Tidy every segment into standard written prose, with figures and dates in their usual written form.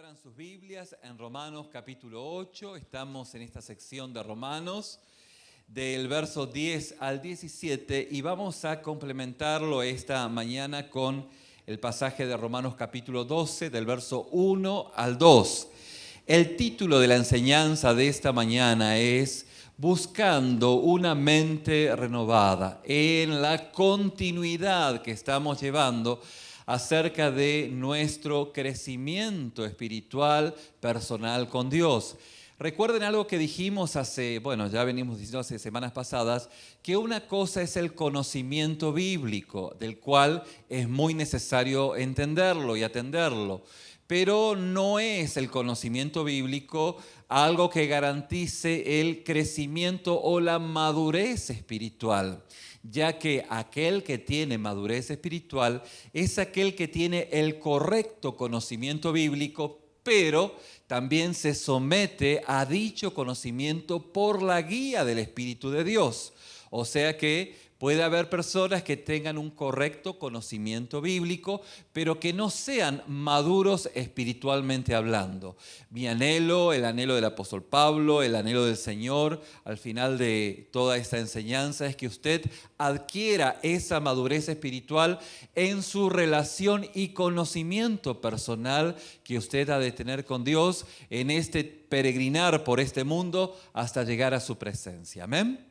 Abran sus Biblias en Romanos capítulo 8. Estamos en esta sección de Romanos del verso 10 al 17 y vamos a complementarlo esta mañana con el pasaje de Romanos capítulo 12 del verso 1 al 2. El título de la enseñanza de esta mañana es Buscando una mente renovada, en la continuidad que estamos llevando acerca de nuestro crecimiento espiritual personal con Dios. Recuerden algo que dijimos ya venimos diciendo hace semanas pasadas, que una cosa es el conocimiento bíblico, del cual es muy necesario entenderlo y atenderlo. Pero no es el conocimiento bíblico algo que garantice el crecimiento o la madurez espiritual, ya que aquel que tiene madurez espiritual es aquel que tiene el correcto conocimiento bíblico, pero también se somete a dicho conocimiento por la guía del Espíritu de Dios. O sea que puede haber personas que tengan un correcto conocimiento bíblico, pero que no sean maduros espiritualmente hablando. Mi anhelo, el anhelo del apóstol Pablo, el anhelo del Señor, al final de toda esta enseñanza, es que usted adquiera esa madurez espiritual en su relación y conocimiento personal que usted ha de tener con Dios en este peregrinar por este mundo hasta llegar a su presencia. Amén.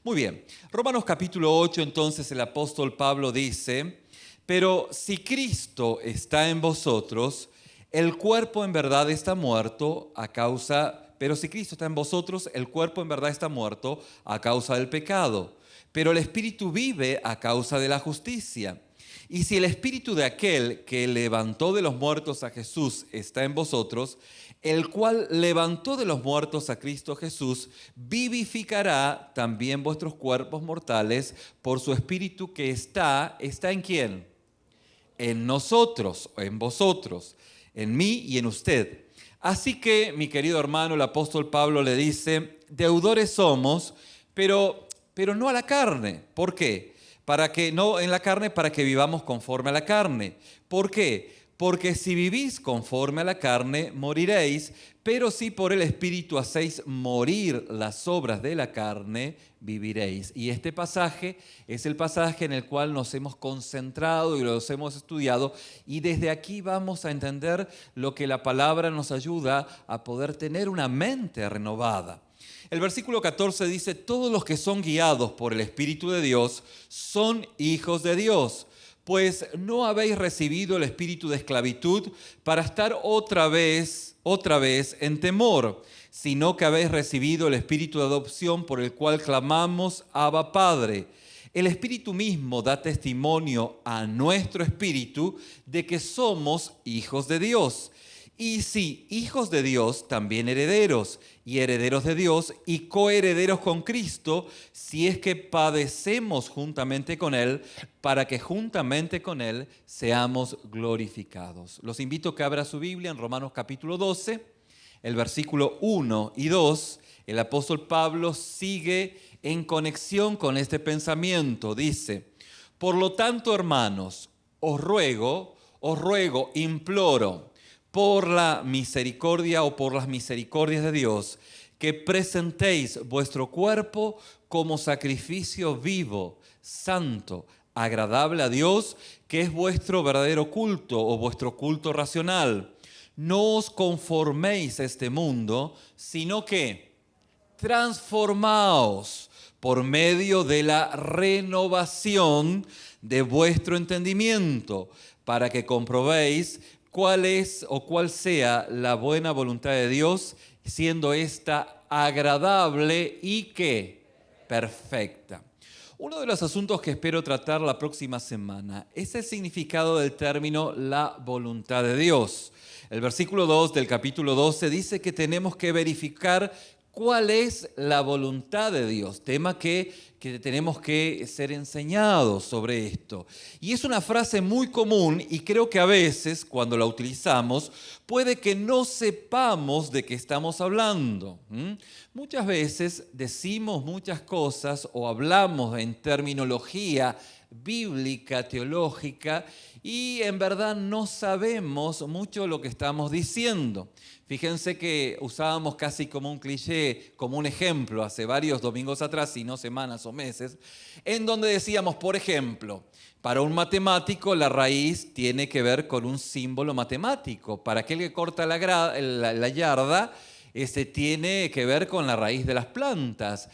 Muy bien, Romanos capítulo 8, entonces el apóstol Pablo dice, pero si Cristo está en vosotros, el cuerpo en verdad está muerto a causa, pero si Cristo está en vosotros, el cuerpo en verdad está muerto a causa del pecado, pero el espíritu vive a causa de la justicia. Y si el espíritu de aquel que levantó de los muertos a Jesús está en vosotros, el cual levantó de los muertos a Cristo Jesús, vivificará también vuestros cuerpos mortales por su espíritu que está ¿en quién? En nosotros, en vosotros, en mí y en usted. Así que, mi querido hermano, el apóstol Pablo le dice, deudores somos, pero no a la carne. ¿Por qué? Para que vivamos conforme a la carne. ¿Por qué? Porque si vivís conforme a la carne, moriréis, pero si por el Espíritu hacéis morir las obras de la carne, viviréis. Y este pasaje es el pasaje en el cual nos hemos concentrado y los hemos estudiado, y desde aquí vamos a entender lo que la palabra nos ayuda a poder tener una mente renovada. El versículo 14 dice, todos los que son guiados por el Espíritu de Dios son hijos de Dios. Pues no habéis recibido el espíritu de esclavitud para estar otra vez en temor, sino que habéis recibido el espíritu de adopción por el cual clamamos, Abba Padre. El Espíritu mismo da testimonio a nuestro espíritu de que somos hijos de Dios. Y sí, hijos de Dios, también herederos, y herederos de Dios, y coherederos con Cristo, si es que padecemos juntamente con Él, para que juntamente con Él seamos glorificados. Los invito a que abra su Biblia en Romanos capítulo 12, el versículo 1 y 2. El apóstol Pablo sigue en conexión con este pensamiento. Dice, por lo tanto, hermanos, os ruego, imploro, por la misericordia o por las misericordias de Dios, que presentéis vuestro cuerpo como sacrificio vivo, santo, agradable a Dios, que es vuestro verdadero culto o vuestro culto racional. No os conforméis a este mundo, sino que transformaos por medio de la renovación de vuestro entendimiento, para que comprobéis cuál sea la buena voluntad de Dios, siendo esta agradable y ¿qué? Perfecta. Uno de los asuntos que espero tratar la próxima semana es el significado del término la voluntad de Dios. El versículo 2 del capítulo 12 dice que tenemos que verificar cuál es la voluntad de Dios, tema que tenemos que ser enseñados sobre esto. Y es una frase muy común y creo que a veces cuando la utilizamos puede que no sepamos de qué estamos hablando. Muchas veces decimos muchas cosas o hablamos en terminología bíblica, teológica, y en verdad no sabemos mucho lo que estamos diciendo. Fíjense que usábamos casi como un cliché, como un ejemplo, hace varios domingos atrás, si no semanas o meses, en donde decíamos, por ejemplo, para un matemático la raíz tiene que ver con un símbolo matemático. Para aquel que corta la yarda, tiene que ver con la raíz de las plantas.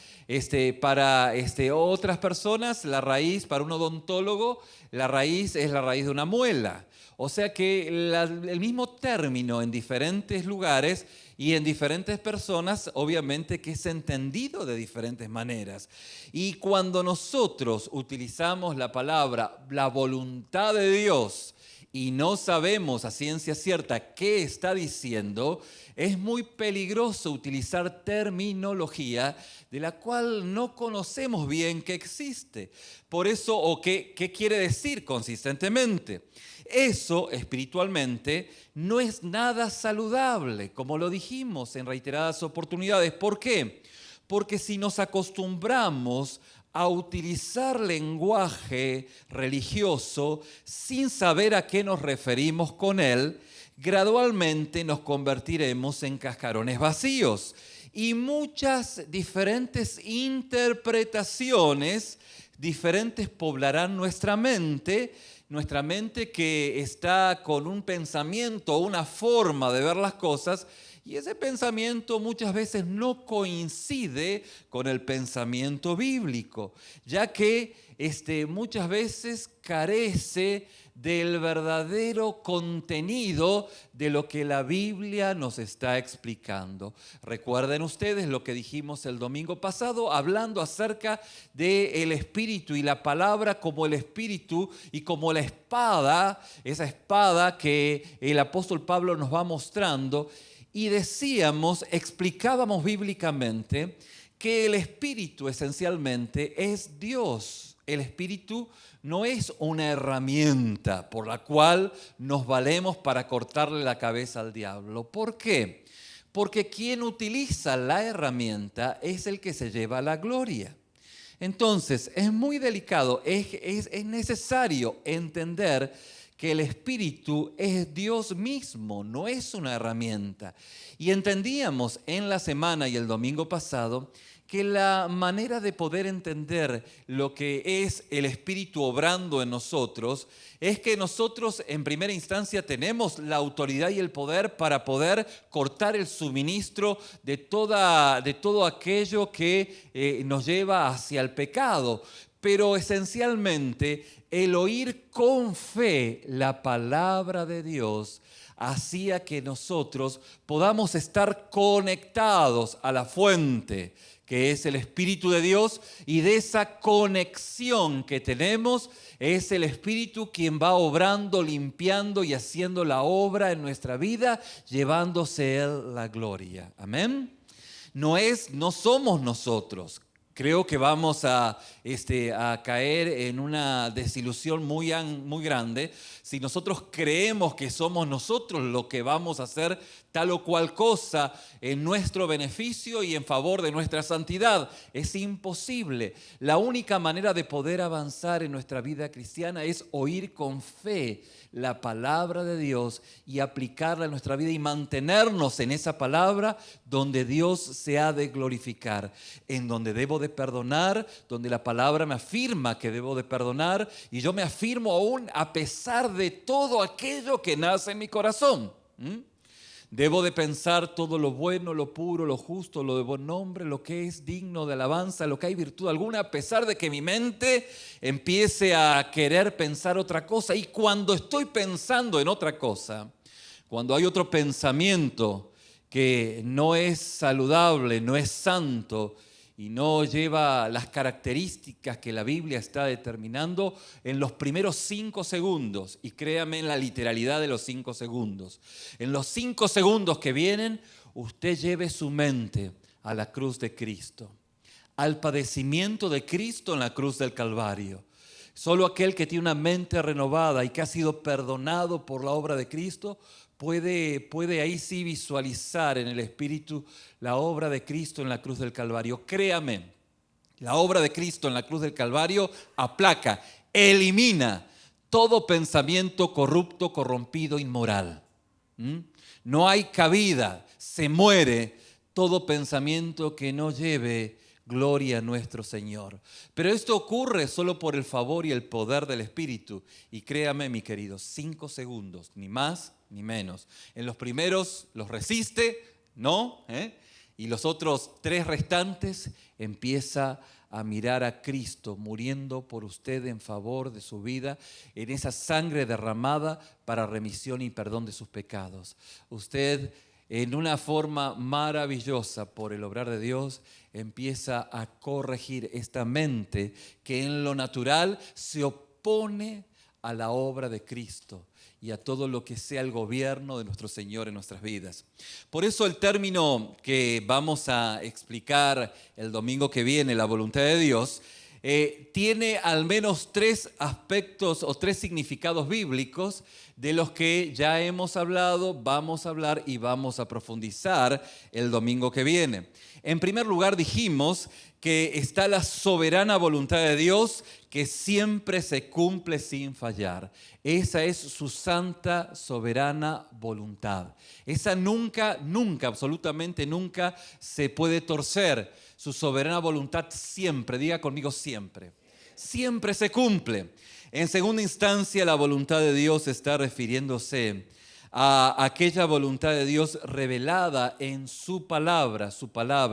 Para otras personas, la raíz, para un odontólogo, la raíz es la raíz de una muela. O sea que el mismo término en diferentes lugares y en diferentes personas, obviamente que es entendido de diferentes maneras. Y cuando nosotros utilizamos la palabra, la voluntad de Dios, y no sabemos a ciencia cierta qué está diciendo, es muy peligroso utilizar terminología de la cual no conocemos bien que existe. Por eso, o qué quiere decir consistentemente. Eso, espiritualmente, no es nada saludable, como lo dijimos en reiteradas oportunidades. ¿Por qué? Porque si nos acostumbramos a utilizar lenguaje religioso sin saber a qué nos referimos con él, gradualmente nos convertiremos en cascarones vacíos. Y muchas diferentes interpretaciones diferentes poblarán nuestra mente que está con un pensamiento, una forma de ver las cosas, y ese pensamiento muchas veces no coincide con el pensamiento bíblico, ya que muchas veces carece del verdadero contenido de lo que la Biblia nos está explicando. Recuerden ustedes lo que dijimos el domingo pasado, hablando acerca del Espíritu y la palabra como el Espíritu y como la espada, esa espada que el apóstol Pablo nos va mostrando. Y explicábamos bíblicamente que el Espíritu esencialmente es Dios. El Espíritu no es una herramienta por la cual nos valemos para cortarle la cabeza al diablo. ¿Por qué? Porque quien utiliza la herramienta es el que se lleva la gloria. Entonces, es muy delicado, es necesario entender que el Espíritu es Dios mismo, no es una herramienta. Y entendíamos en la semana y el domingo pasado que la manera de poder entender lo que es el Espíritu obrando en nosotros es que nosotros en primera instancia tenemos la autoridad y el poder para poder cortar el suministro de todo aquello que nos lleva hacia el pecado. Pero esencialmente el oír con fe la palabra de Dios hacía que nosotros podamos estar conectados a la fuente, que es el Espíritu de Dios, y de esa conexión que tenemos es el Espíritu quien va obrando, limpiando y haciendo la obra en nuestra vida, llevándose Él la gloria. Amén. No somos nosotros. Creo que vamos a caer en una desilusión muy grande si nosotros creemos que somos nosotros lo que vamos a hacer tal o cual cosa en nuestro beneficio y en favor de nuestra santidad. Es imposible. La única manera de poder avanzar en nuestra vida cristiana es oír con fe la palabra de Dios y aplicarla en nuestra vida y mantenernos en esa palabra donde Dios se ha de glorificar, en donde debo de perdonar, donde la palabra me afirma que debo de perdonar y yo me afirmo aún a pesar de todo aquello que nace en mi corazón. Debo de pensar todo lo bueno, lo puro, lo justo, lo de buen nombre, lo que es digno de alabanza, lo que hay virtud alguna, a pesar de que mi mente empiece a querer pensar otra cosa. Y cuando estoy pensando en otra cosa, cuando hay otro pensamiento que no es saludable, no es santo y no lleva las características que la Biblia está determinando, en los primeros 5 segundos, y créame en la literalidad de los 5 segundos, en los 5 segundos que vienen, usted lleve su mente a la cruz de Cristo, al padecimiento de Cristo en la cruz del Calvario. Solo aquel que tiene una mente renovada y que ha sido perdonado por la obra de Cristo puede ahí sí visualizar en el Espíritu la obra de Cristo en la cruz del Calvario. Créame, la obra de Cristo en la cruz del Calvario aplaca elimina todo pensamiento corrupto, corrompido, inmoral. No hay cabida, se muere todo pensamiento que no lleve gloria a nuestro Señor. Pero esto ocurre solo por el favor y el poder del Espíritu. Y créame, mi querido, 5 segundos, ni más ni menos. En los primeros los resiste, ¿no? Y los otros 3 restantes empieza a mirar a Cristo muriendo por usted en favor de su vida, en esa sangre derramada para remisión y perdón de sus pecados. Usted, en una forma maravillosa por el obrar de Dios, empieza a corregir esta mente que en lo natural se opone a la obra de Cristo y a todo lo que sea el gobierno de nuestro Señor en nuestras vidas. Por eso el término que vamos a explicar el domingo que viene, la voluntad de Dios, tiene al menos 3 aspectos o 3 significados bíblicos de los que ya hemos hablado, vamos a hablar y vamos a profundizar el domingo que viene. En primer lugar dijimos que está la soberana voluntad de Dios que siempre se cumple sin fallar. Esa es su santa, soberana voluntad. Esa nunca, absolutamente nunca se puede torcer. Su soberana voluntad siempre, diga conmigo siempre se cumple. En segunda instancia, la voluntad de Dios está refiriéndose a aquella voluntad de Dios revelada en su palabra,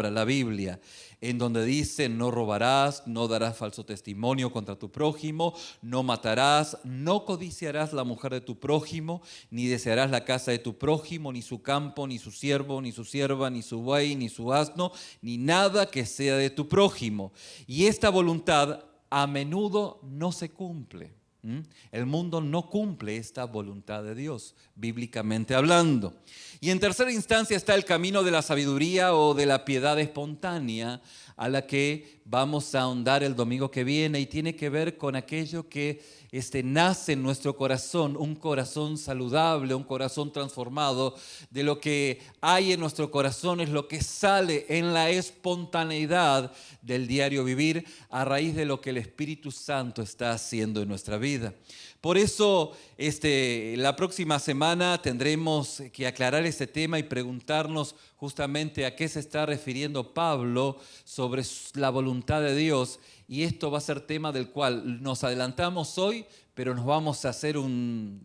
la Biblia, en donde dice: no robarás, no darás falso testimonio contra tu prójimo, no matarás, no codiciarás la mujer de tu prójimo, ni desearás la casa de tu prójimo, ni su campo, ni su siervo, ni su sierva, ni su buey, ni su asno, ni nada que sea de tu prójimo. Y esta voluntad a menudo no se cumple. El mundo no cumple esta voluntad de Dios, bíblicamente hablando. Y en tercera instancia está el camino de la sabiduría o de la piedad espontánea, a la que vamos a ahondar el domingo que viene, y tiene que ver con aquello que nace en nuestro corazón, un corazón saludable, un corazón transformado. De lo que hay en nuestro corazón es lo que sale en la espontaneidad del diario vivir a raíz de lo que el Espíritu Santo está haciendo en nuestra vida. Por eso la próxima semana tendremos que aclarar este tema y preguntarnos justamente a qué se está refiriendo Pablo sobre la voluntad de Dios. Y esto va a ser tema del cual nos adelantamos hoy, pero nos vamos a hacer un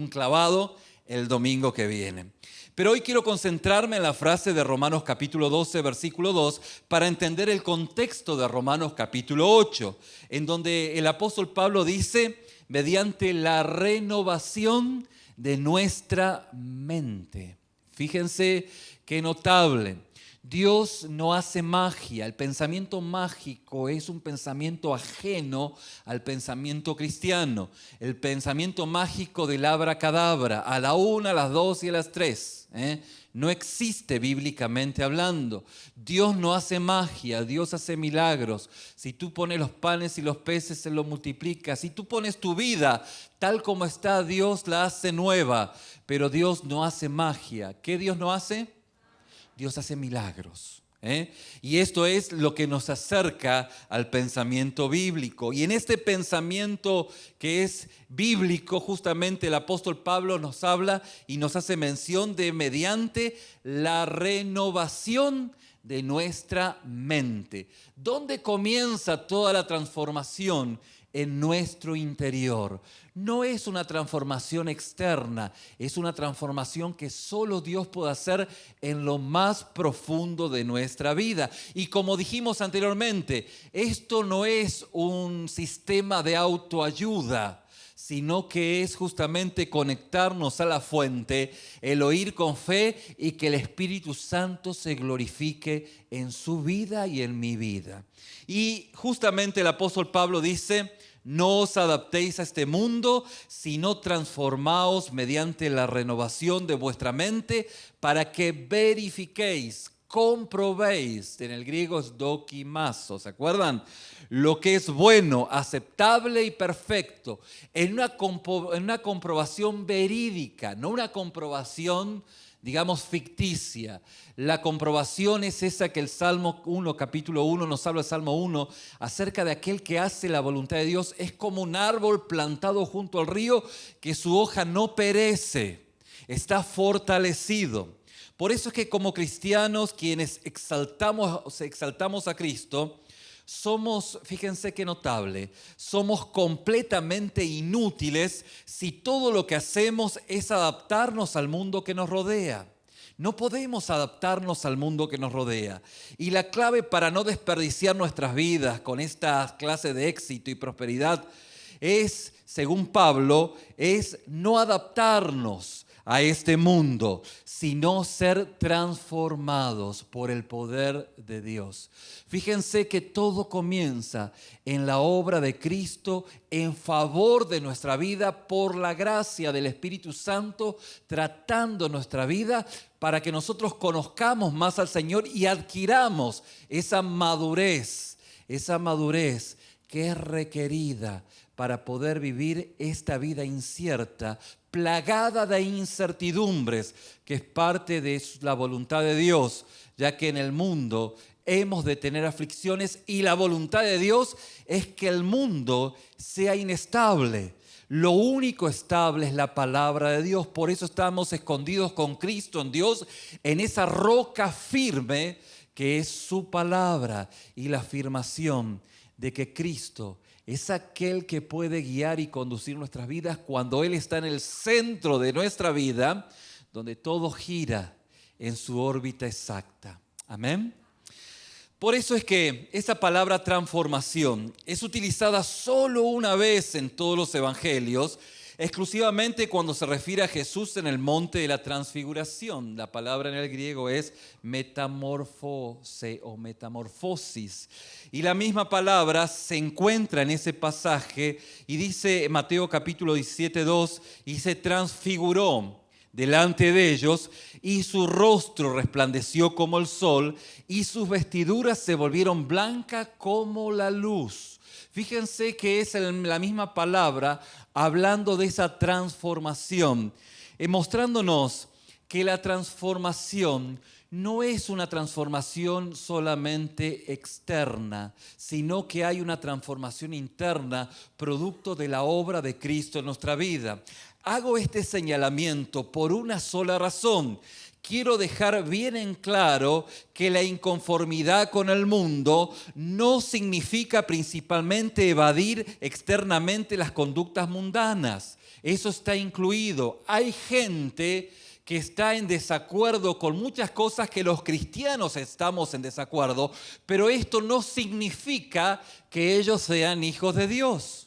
clavado el domingo que viene. Pero hoy quiero concentrarme en la frase de Romanos capítulo 12, versículo 2, para entender el contexto de Romanos capítulo 8, en donde el apóstol Pablo dice: mediante la renovación de nuestra mente. Fíjense qué notable. Dios no hace magia. El pensamiento mágico es un pensamiento ajeno al pensamiento cristiano. El pensamiento mágico del abracadabra, a la 1, a las 2 y a las 3. No existe bíblicamente hablando. Dios no hace magia, Dios hace milagros. Si tú pones los panes y los peces, se lo multiplica. Si tú pones tu vida tal como está, Dios la hace nueva. Pero Dios no hace magia. ¿Qué Dios no hace? Dios hace milagros. Y esto es lo que nos acerca al pensamiento bíblico. Y en este pensamiento que es bíblico, justamente el apóstol Pablo nos habla y nos hace mención de mediante la renovación de nuestra mente. ¿Dónde comienza toda la transformación? En nuestro interior. No es una transformación externa, es una transformación que solo Dios puede hacer en lo más profundo de nuestra vida. Y como dijimos anteriormente, esto no es un sistema de autoayuda, sino que es justamente conectarnos a la fuente, el oír con fe y que el Espíritu Santo se glorifique en su vida y en mi vida. Y justamente el apóstol Pablo dice: no os adaptéis a este mundo, sino transformaos mediante la renovación de vuestra mente, para que verifiquéis comprobéis. En el griego es dokimazo, ¿se acuerdan? Lo que es bueno, aceptable y perfecto, en una comprobación verídica, no una comprobación, digamos, ficticia. La comprobación es esa que el Salmo 1, capítulo 1, nos habla el Salmo 1, acerca de aquel que hace la voluntad de Dios. Es como un árbol plantado junto al río, que su hoja no perece, está fortalecido. Por eso es que como cristianos, quienes exaltamos a Cristo, somos, fíjense qué notable, somos completamente inútiles si todo lo que hacemos es adaptarnos al mundo que nos rodea. No podemos adaptarnos al mundo que nos rodea. Y la clave para no desperdiciar nuestras vidas con esta clase de éxito y prosperidad es, según Pablo, es no adaptarnos a este mundo, sino ser transformados por el poder de Dios. Fíjense que todo comienza en la obra de Cristo en favor de nuestra vida por la gracia del Espíritu Santo, tratando nuestra vida para que nosotros conozcamos más al Señor y adquiramos esa madurez que es requerida para poder vivir esta vida incierta, plagada de incertidumbres, que es parte de la voluntad de Dios, ya que en el mundo hemos de tener aflicciones y la voluntad de Dios es que el mundo sea inestable. Lo único estable es la palabra de Dios, por eso estamos escondidos con Cristo en Dios, en esa roca firme que es su palabra y la afirmación de que Cristo es aquel que puede guiar y conducir nuestras vidas cuando Él está en el centro de nuestra vida, donde todo gira en su órbita exacta. Amén. Por eso es que esa palabra transformación es utilizada solo una vez en todos los evangelios, exclusivamente cuando se refiere a Jesús en el monte de la transfiguración. La palabra en el griego es metamorfose o metamorfosis. Y la misma palabra se encuentra en ese pasaje y dice Mateo capítulo 17:2, y se transfiguró delante de ellos, y su rostro resplandeció como el sol, y sus vestiduras se volvieron blancas como la luz. Fíjense que es la misma palabra hablando de esa transformación, mostrándonos que la transformación no es una transformación solamente externa, sino que hay una transformación interna producto de la obra de Cristo en nuestra vida. Hago este señalamiento por una sola razón. Quiero dejar bien en claro que la inconformidad con el mundo no significa principalmente evadir externamente las conductas mundanas. Eso está incluido. Hay gente que está en desacuerdo con muchas cosas que los cristianos estamos en desacuerdo, pero esto no significa que ellos sean hijos de Dios.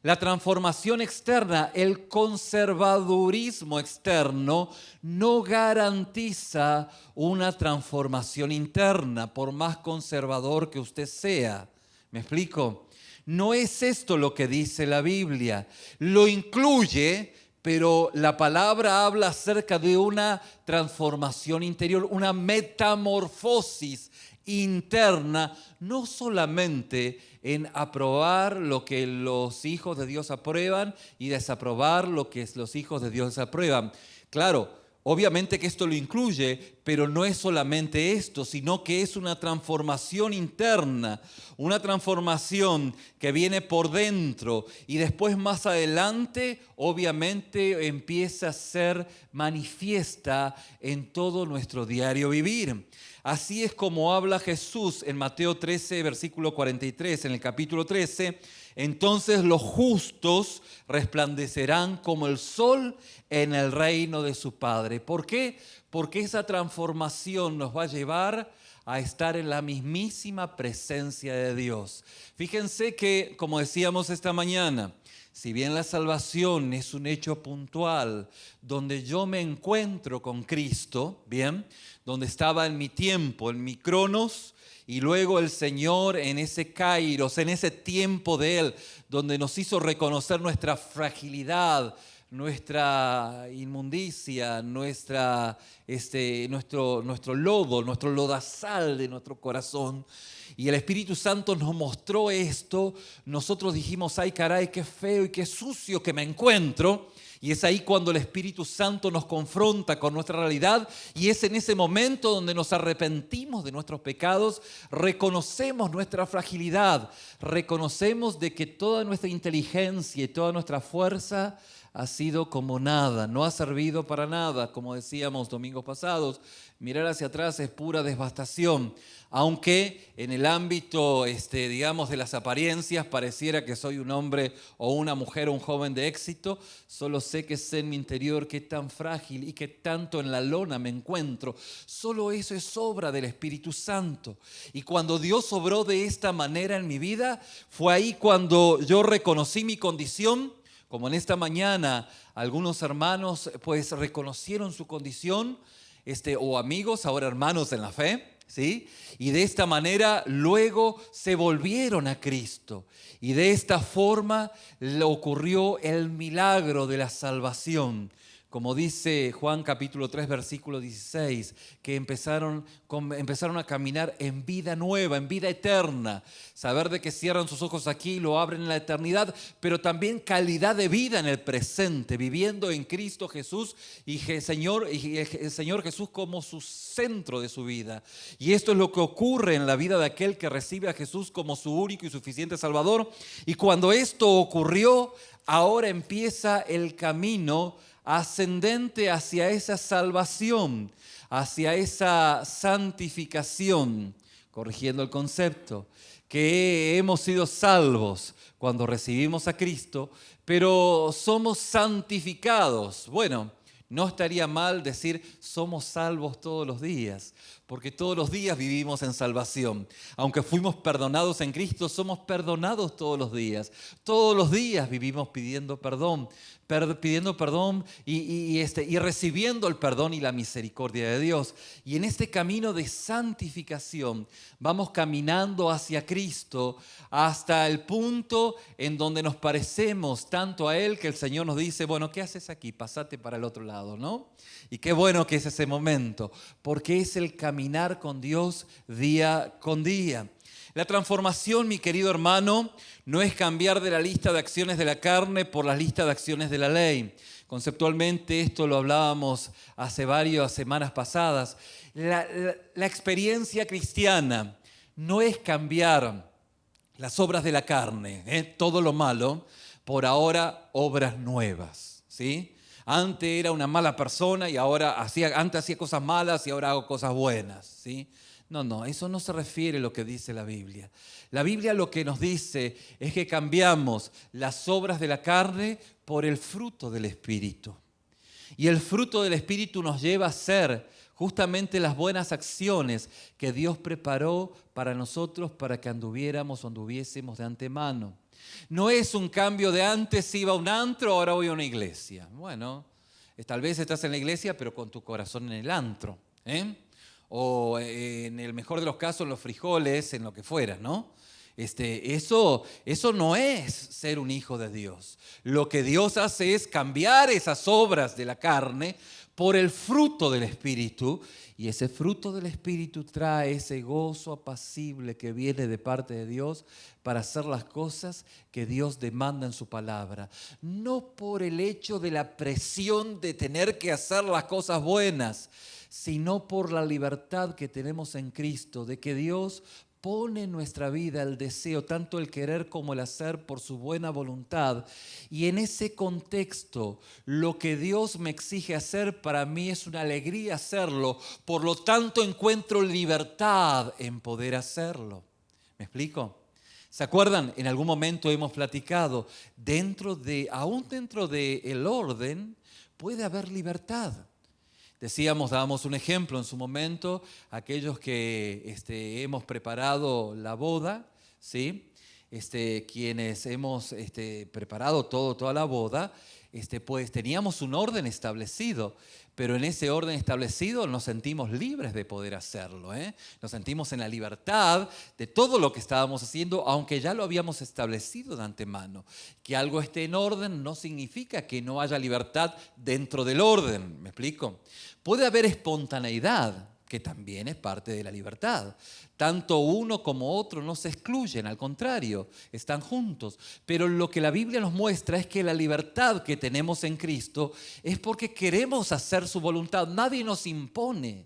La transformación externa, el conservadurismo externo, no garantiza una transformación interna, por más conservador que usted sea. ¿Me explico? No es esto lo que dice la Biblia. Lo incluye, pero la palabra habla acerca de una transformación interior, una metamorfosis interna, no solamente en aprobar lo que los hijos de Dios aprueban y desaprobar lo que los hijos de Dios desaprueban. Claro, obviamente que esto lo incluye, pero no es solamente esto, sino que es una transformación interna, una transformación que viene por dentro y después más adelante, obviamente, empieza a ser manifiesta en todo nuestro diario vivir. Así es como habla Jesús en Mateo 13, versículo 43, en el capítulo 13. Entonces los justos resplandecerán como el sol en el reino de su Padre. ¿Por qué? Porque esa transformación nos va a llevar a estar en la mismísima presencia de Dios. Fíjense que, como decíamos esta mañana, si bien la salvación es un hecho puntual, donde yo me encuentro con Cristo, bien, donde estaba en mi tiempo, en mi cronos, y luego el Señor en ese kairos, en ese tiempo de Él, donde nos hizo reconocer nuestra fragilidad, nuestra inmundicia, nuestro lodo, nuestro lodazal de nuestro corazón. Y el Espíritu Santo nos mostró esto. Nosotros dijimos, ay caray, qué feo y qué sucio que me encuentro. Y es ahí cuando el Espíritu Santo nos confronta con nuestra realidad, y es en ese momento donde nos arrepentimos de nuestros pecados, reconocemos nuestra fragilidad, reconocemos de que toda nuestra inteligencia y toda nuestra fuerza ha sido como nada, no ha servido para nada, como decíamos domingos pasados. Mirar hacia atrás es pura devastación, aunque en el ámbito, digamos, de las apariencias pareciera que soy un hombre o una mujer o un joven de éxito, solo sé que sé en mi interior qué tan frágil y qué tanto en la lona me encuentro. Solo eso es obra del Espíritu Santo. Y cuando Dios obró de esta manera en mi vida, fue ahí cuando yo reconocí mi condición. Como en esta mañana algunos hermanos pues reconocieron su condición, o amigos, ahora hermanos en la fe, ¿sí? Y de esta manera luego se volvieron a Cristo. Y de esta forma le ocurrió el milagro de la salvación. Como dice Juan capítulo 3, versículo 16, que empezaron a caminar en vida nueva, en vida eterna. Saber de que cierran sus ojos aquí y lo abren en la eternidad, pero también calidad de vida en el presente, viviendo en Cristo Jesús y el Señor Jesús como su centro de su vida. Y esto es lo que ocurre en la vida de aquel que recibe a Jesús como su único y suficiente Salvador. Y cuando esto ocurrió, ahora empieza el camino ascendente hacia esa salvación, hacia esa santificación, corrigiendo el concepto, que hemos sido salvos cuando recibimos a Cristo, pero somos santificados. Bueno, no estaría mal decir somos salvos todos los días, porque todos los días vivimos en salvación. Aunque fuimos perdonados en Cristo, somos perdonados todos los días. Todos los días vivimos pidiendo perdón y recibiendo el perdón y la misericordia de Dios. Y en este camino de santificación vamos caminando hacia Cristo hasta el punto en donde nos parecemos tanto a Él que el Señor nos dice, bueno, ¿qué haces aquí? Pasate para el otro lado, ¿no? Y qué bueno que es ese momento, porque es el caminar con Dios día con día. La transformación, mi querido hermano, no es cambiar de la lista de acciones de la carne por la lista de acciones de la ley. Conceptualmente esto lo hablábamos hace varias semanas pasadas. La experiencia cristiana no es cambiar las obras de la carne, todo lo malo, por ahora obras nuevas, ¿sí? Antes era una mala persona y antes hacía cosas malas y ahora hago cosas buenas, ¿sí? No, eso no se refiere a lo que dice la Biblia. La Biblia lo que nos dice es que cambiamos las obras de la carne por el fruto del Espíritu. Y el fruto del Espíritu nos lleva a hacer justamente las buenas acciones que Dios preparó para nosotros para que anduviésemos de antemano. No es un cambio de antes iba a un antro, ahora voy a una iglesia. Bueno, tal vez estás en la iglesia pero con tu corazón en el antro, o en el mejor de los casos en los frijoles, en lo que fuera, ¿no? Eso no es ser un hijo de Dios. Lo que Dios hace es cambiar esas obras de la carne por el fruto del Espíritu, y ese fruto del Espíritu trae ese gozo apacible que viene de parte de Dios para hacer las cosas que Dios demanda en su palabra. No por el hecho de la presión de tener que hacer las cosas buenas, sino por la libertad que tenemos en Cristo, de que Dios pone en nuestra vida el deseo, tanto el querer como el hacer por su buena voluntad. Y en ese contexto, lo que Dios me exige hacer, para mí es una alegría hacerlo. Por lo tanto, encuentro libertad en poder hacerlo. ¿Me explico? ¿Se acuerdan? En algún momento hemos platicado, aún dentro del orden puede haber libertad. Dábamos un ejemplo en su momento, aquellos que hemos preparado la boda, ¿sí? Quienes hemos preparado toda la boda, pues teníamos un orden establecido, pero en ese orden establecido nos sentimos libres de poder hacerlo. Nos sentimos en la libertad de todo lo que estábamos haciendo, aunque ya lo habíamos establecido de antemano. Que algo esté en orden no significa que no haya libertad dentro del orden. ¿Me explico? Puede haber espontaneidad, que también es parte de la libertad. Tanto uno como otro no se excluyen, al contrario, están juntos. Pero lo que la Biblia nos muestra es que la libertad que tenemos en Cristo es porque queremos hacer su voluntad. Nadie nos impone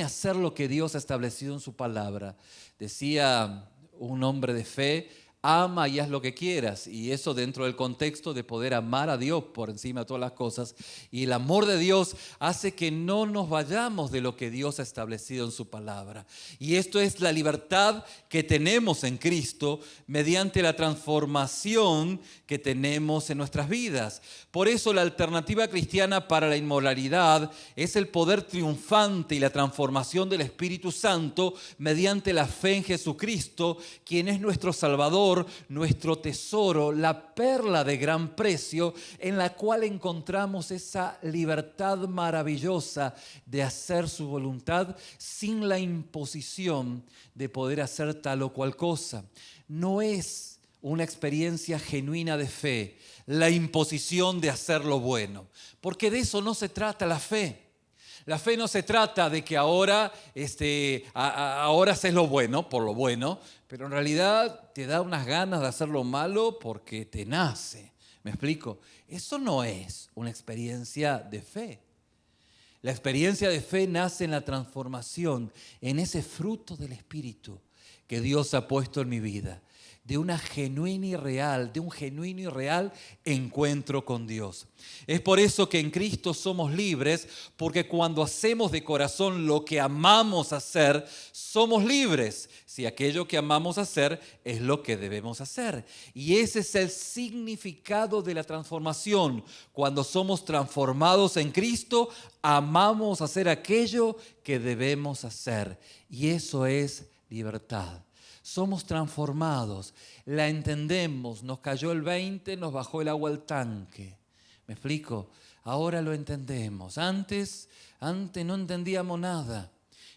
a hacer lo que Dios ha establecido en su palabra. Decía un hombre de fe: ama y haz lo que quieras, y eso dentro del contexto de poder amar a Dios por encima de todas las cosas. Y el amor de Dios hace que no nos vayamos de lo que Dios ha establecido en su palabra. Y esto es la libertad que tenemos en Cristo mediante la transformación que tenemos en nuestras vidas. Por eso la alternativa cristiana para la inmoralidad es el poder triunfante y la transformación del Espíritu Santo mediante la fe en Jesucristo, quien es nuestro Salvador, nuestro tesoro, la perla de gran precio, en la cual encontramos esa libertad maravillosa de hacer su voluntad sin la imposición de poder hacer tal o cual cosa. No es una experiencia genuina de fe la imposición de hacer lo bueno, porque de eso no se trata la fe. La fe no se trata de que ahora haces lo bueno por lo bueno, pero en realidad te da unas ganas de hacer lo malo porque te nace. ¿Me explico? Eso no es una experiencia de fe. La experiencia de fe nace en la transformación, en ese fruto del Espíritu que Dios ha puesto en mi vida, de un genuino y real encuentro con Dios. Es por eso que en Cristo somos libres, porque cuando hacemos de corazón lo que amamos hacer, somos libres, si aquello que amamos hacer es lo que debemos hacer. Y ese es el significado de la transformación. Cuando somos transformados en Cristo, amamos hacer aquello que debemos hacer. Y eso es libertad. Somos transformados, la entendemos, nos cayó el 20, nos bajó el agua al tanque. ¿Me explico? Ahora lo entendemos. Antes no entendíamos nada,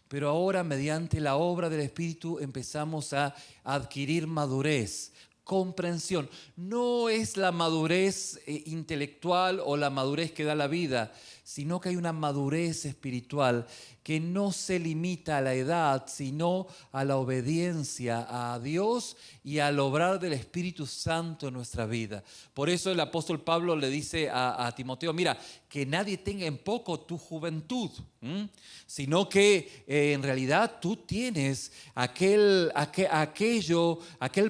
pero ahora mediante la obra del Espíritu empezamos a adquirir madurez, comprensión. No es la madurez intelectual o la madurez que da la vida, sino que hay una madurez espiritual que no se limita a la edad, sino a la obediencia a Dios y al obrar del Espíritu Santo en nuestra vida. Por eso el apóstol Pablo le dice a Timoteo: mira, que nadie tenga en poco tu juventud, sino que en realidad tú tienes aquel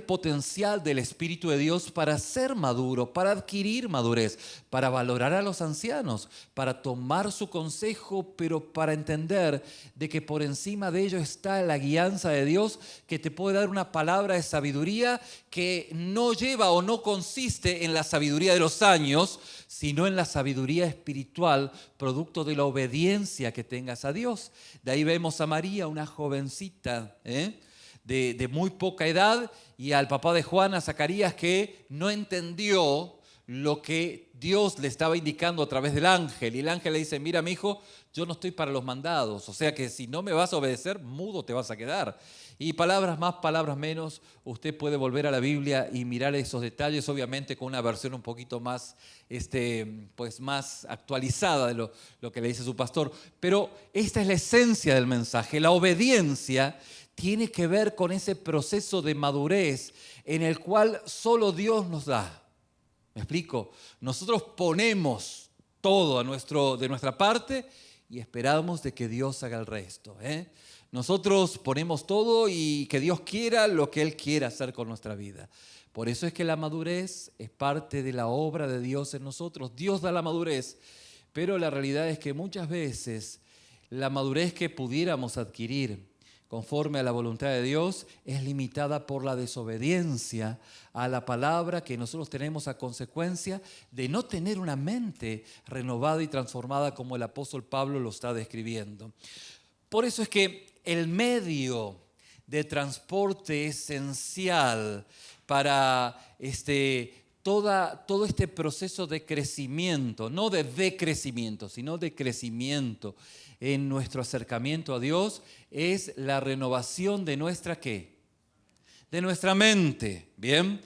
potencial del Espíritu de Dios para ser maduro, para adquirir madurez, para valorar a los ancianos, para tomar su consejo, pero para entender de que por encima de ello está la guianza de Dios, que te puede dar una palabra de sabiduría que no lleva o no consiste en la sabiduría de los años, sino en la sabiduría espiritual, producto de la obediencia que tengas a Dios. De ahí vemos a María, una jovencita, de muy poca edad, y al papá de Juan, a Zacarías, que no entendió lo que Dios le estaba indicando a través del ángel. Y el ángel le dice: mira, mi hijo, yo no estoy para los mandados, o sea que si no me vas a obedecer, mudo te vas a quedar. Y palabras más, palabras menos, usted puede volver a la Biblia y mirar esos detalles, obviamente con una versión un poquito más, más actualizada de lo que le dice su pastor. Pero esta es la esencia del mensaje. La obediencia tiene que ver con ese proceso de madurez en el cual solo Dios nos da. ¿Me explico? Nosotros ponemos todo de nuestra parte y esperamos de que Dios haga el resto. Nosotros ponemos todo y que Dios quiera lo que Él quiera hacer con nuestra vida. Por eso es que la madurez es parte de la obra de Dios en nosotros. Dios da la madurez, pero la realidad es que muchas veces la madurez que pudiéramos adquirir conforme a la voluntad de Dios es limitada por la desobediencia a la palabra que nosotros tenemos a consecuencia de no tener una mente renovada y transformada como el apóstol Pablo lo está describiendo. Por eso es que el medio de transporte esencial para todo este proceso de crecimiento, no de decrecimiento, sino de crecimiento en nuestro acercamiento a Dios, es la renovación de nuestra ¿qué? De nuestra mente, ¿bien?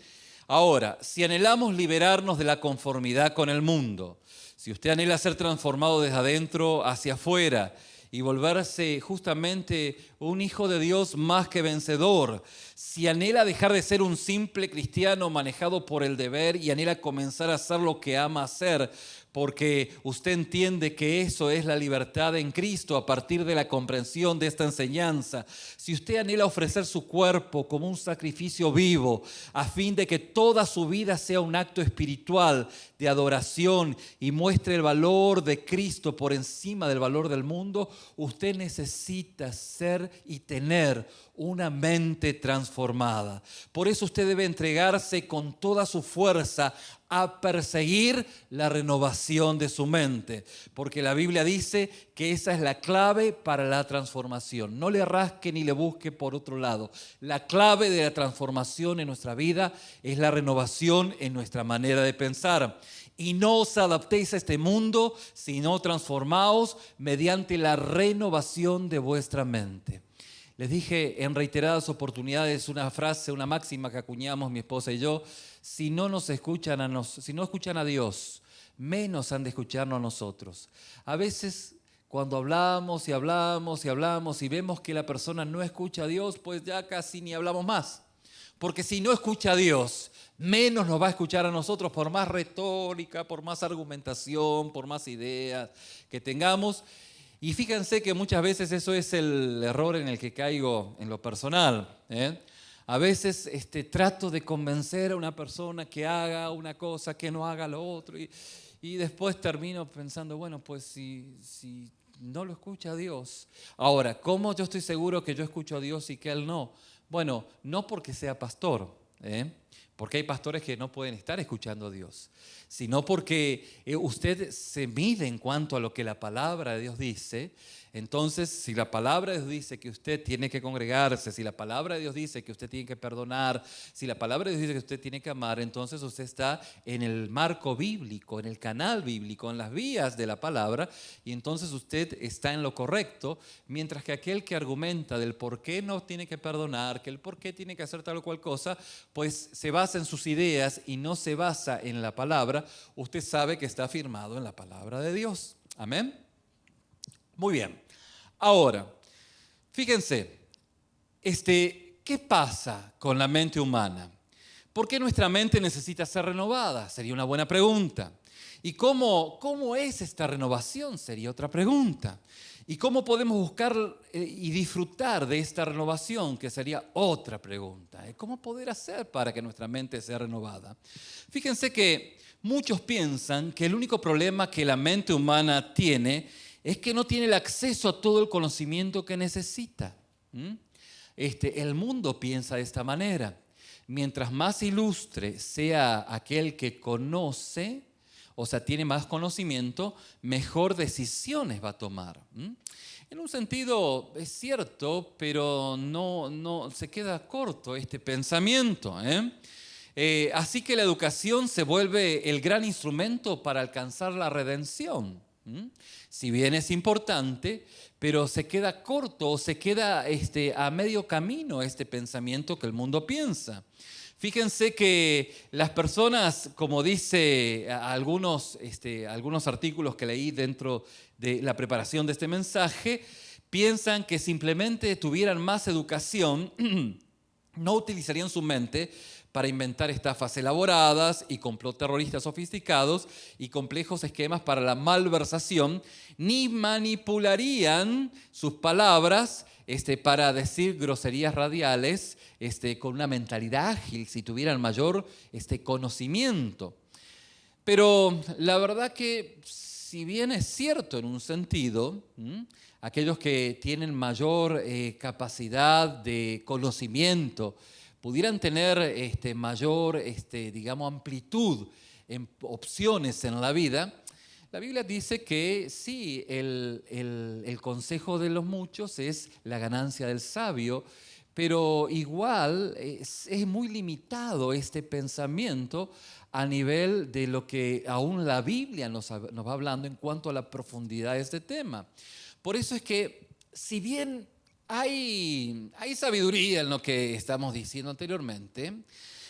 Ahora, si anhelamos liberarnos de la conformidad con el mundo, si usted anhela ser transformado desde adentro hacia afuera y volverse justamente un hijo de Dios más que vencedor, si anhela dejar de ser un simple cristiano manejado por el deber y anhela comenzar a hacer lo que ama hacer, porque usted entiende que eso es la libertad en Cristo a partir de la comprensión de esta enseñanza. Si usted anhela ofrecer su cuerpo como un sacrificio vivo a fin de que toda su vida sea un acto espiritual de adoración y muestre el valor de Cristo por encima del valor del mundo, usted necesita ser y tener una mente transformada. Por eso usted debe entregarse con toda su fuerza a perseguir la renovación de su mente, porque la Biblia dice que esa es la clave para la transformación. No le rasque ni le busque por otro lado. La clave de la transformación en nuestra vida es la renovación en nuestra manera de pensar. Y no os adaptéis a este mundo, sino transformaos mediante la renovación de vuestra mente. Les dije en reiteradas oportunidades una frase, una máxima que acuñamos mi esposa y yo: si no escuchan a Dios, menos han de escucharnos a nosotros. A veces cuando hablamos y hablamos y hablamos y vemos que la persona no escucha a Dios, pues ya casi ni hablamos más. Porque si no escucha a Dios, menos nos va a escuchar a nosotros, por más retórica, por más argumentación, por más ideas que tengamos. Y fíjense que muchas veces eso es el error en el que caigo en lo personal, ¿eh? A veces trato de convencer a una persona que haga una cosa, que no haga lo otro, y después termino pensando, bueno, pues si no lo escucha Dios. Ahora, ¿cómo yo estoy seguro que yo escucho a Dios y que Él no? Bueno, no porque sea pastor, porque hay pastores que no pueden estar escuchando a Dios, sino porque usted se mide en cuanto a lo que la palabra de Dios dice. Entonces, si la palabra de Dios dice que usted tiene que congregarse, si la palabra de Dios dice que usted tiene que perdonar, si la palabra de Dios dice que usted tiene que amar, entonces usted está en el marco bíblico, en el canal bíblico, en las vías de la palabra, y entonces usted está en lo correcto, mientras que aquel que argumenta del por qué no tiene que perdonar, que el por qué tiene que hacer tal o cual cosa, pues se basa en sus ideas y no se basa en la palabra. Usted sabe que está firmado en la palabra de Dios. Amén. Muy bien. Ahora, fíjense, ¿qué pasa con la mente humana? ¿Por qué nuestra mente necesita ser renovada? Sería una buena pregunta. ¿Y cómo es esta renovación? Sería otra pregunta. ¿Y cómo podemos buscar y disfrutar de esta renovación? Que sería otra pregunta. ¿Cómo poder hacer para que nuestra mente sea renovada? Fíjense que muchos piensan que el único problema que la mente humana tiene es que no tiene el acceso a todo el conocimiento que necesita. El mundo piensa de esta manera. Mientras más ilustre sea aquel que conoce, o sea, tiene más conocimiento, mejor decisiones va a tomar. En un sentido es cierto, pero no se queda corto este pensamiento. Así que la educación se vuelve el gran instrumento para alcanzar la redención. Si bien es importante, pero se queda corto o se queda a medio camino este pensamiento que el mundo piensa. Fíjense que las personas, como dice algunos artículos que leí dentro de la preparación de este mensaje, piensan que simplemente tuvieran más educación, no utilizarían su mente para inventar estafas elaboradas y complot terroristas sofisticados y complejos esquemas para la malversación, ni manipularían sus palabras para decir groserías radiales con una mentalidad ágil, si tuvieran mayor conocimiento. Pero la verdad que, si bien es cierto en un sentido, aquellos que tienen mayor capacidad de conocimiento pudieran tener mayor, amplitud en opciones en la vida. La Biblia dice que sí, el consejo de los muchos es la ganancia del sabio, pero igual es muy limitado este pensamiento a nivel de lo que aún la Biblia nos va hablando en cuanto a la profundidad de este tema. Por eso es que, si bien hay sabiduría en lo que estamos diciendo anteriormente,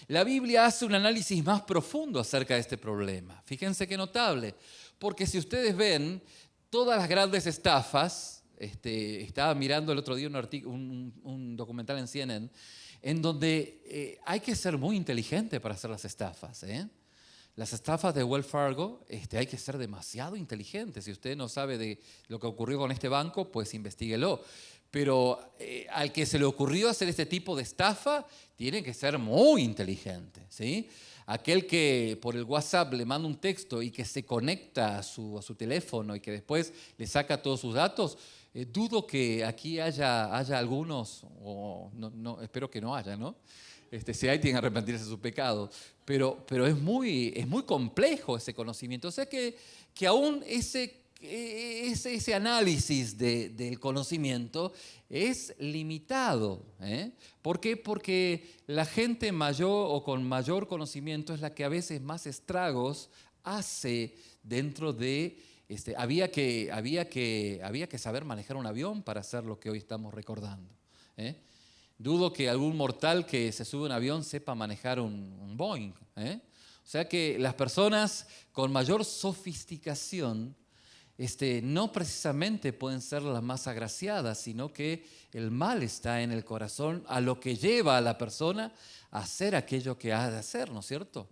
la Biblia hace un análisis más profundo acerca de este problema. Fíjense qué notable, porque si ustedes ven todas las grandes estafas, estaba mirando el otro día un documental en CNN, en donde hay que ser muy inteligente para hacer las estafas. Las estafas de Wells Fargo, hay que ser demasiado inteligente. Si usted no sabe de lo que ocurrió con este banco, pues investíguelo. Pero al que se le ocurrió hacer este tipo de estafa, tiene que ser muy inteligente, ¿sí? Aquel que por el WhatsApp le manda un texto y que se conecta a su teléfono y que después le saca todos sus datos, dudo que aquí haya algunos, o no, espero que no haya, ¿no? Si hay, tienen que arrepentirse de sus pecados. Pero es muy complejo ese conocimiento. O sea que aún ese análisis del conocimiento es limitado. ¿Por qué? Porque la gente mayor o con mayor conocimiento es la que a veces más estragos hace dentro de... Había que saber manejar un avión para hacer lo que hoy estamos recordando. Dudo que algún mortal que se sube a un avión sepa manejar un Boeing. O sea que las personas con mayor sofisticación no precisamente pueden ser las más agraciadas, sino que el mal está en el corazón, a lo que lleva a la persona a hacer aquello que ha de hacer, ¿no es cierto?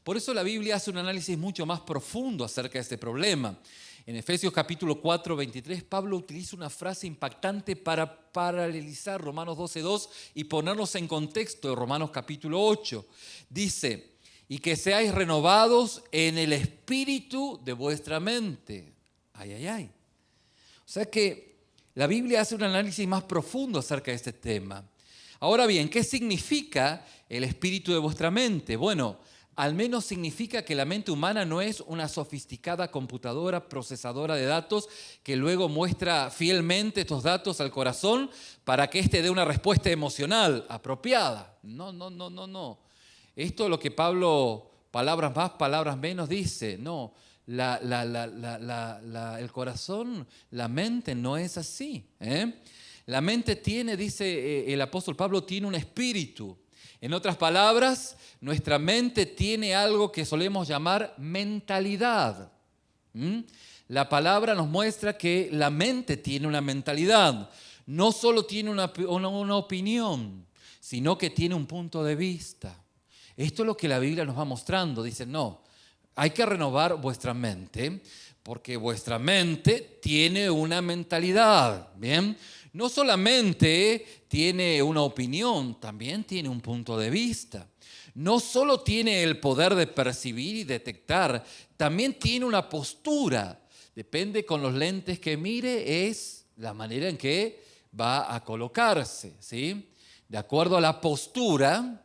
Por eso la Biblia hace un análisis mucho más profundo acerca de este problema. En Efesios capítulo 4, 23, Pablo utiliza una frase impactante para paralelizar Romanos 12:2 y ponernos en contexto de Romanos capítulo 8. Dice, y que seáis renovados en el espíritu de vuestra mente. Ay, ay, ay. O sea que la Biblia hace un análisis más profundo acerca de este tema. Ahora bien, ¿qué significa el espíritu de vuestra mente? Bueno, al menos significa que la mente humana no es una sofisticada computadora procesadora de datos que luego muestra fielmente estos datos al corazón para que éste dé una respuesta emocional apropiada. No. Esto es lo que Pablo, palabras más, palabras menos, dice. No, el corazón, la mente no es así. La mente tiene, dice el apóstol Pablo, tiene un espíritu. En otras palabras, nuestra mente tiene algo que solemos llamar mentalidad. La palabra nos muestra que la mente tiene una mentalidad. No solo tiene una opinión, sino que tiene un punto de vista. Esto es lo que la Biblia nos va mostrando. Dice, no, hay que renovar vuestra mente porque vuestra mente tiene una mentalidad. ¿Bien? No solamente tiene una opinión, también tiene un punto de vista. No solo tiene el poder de percibir y detectar, también tiene una postura. Depende con los lentes que mire, es la manera en que va a colocarse, ¿sí? De acuerdo a la postura,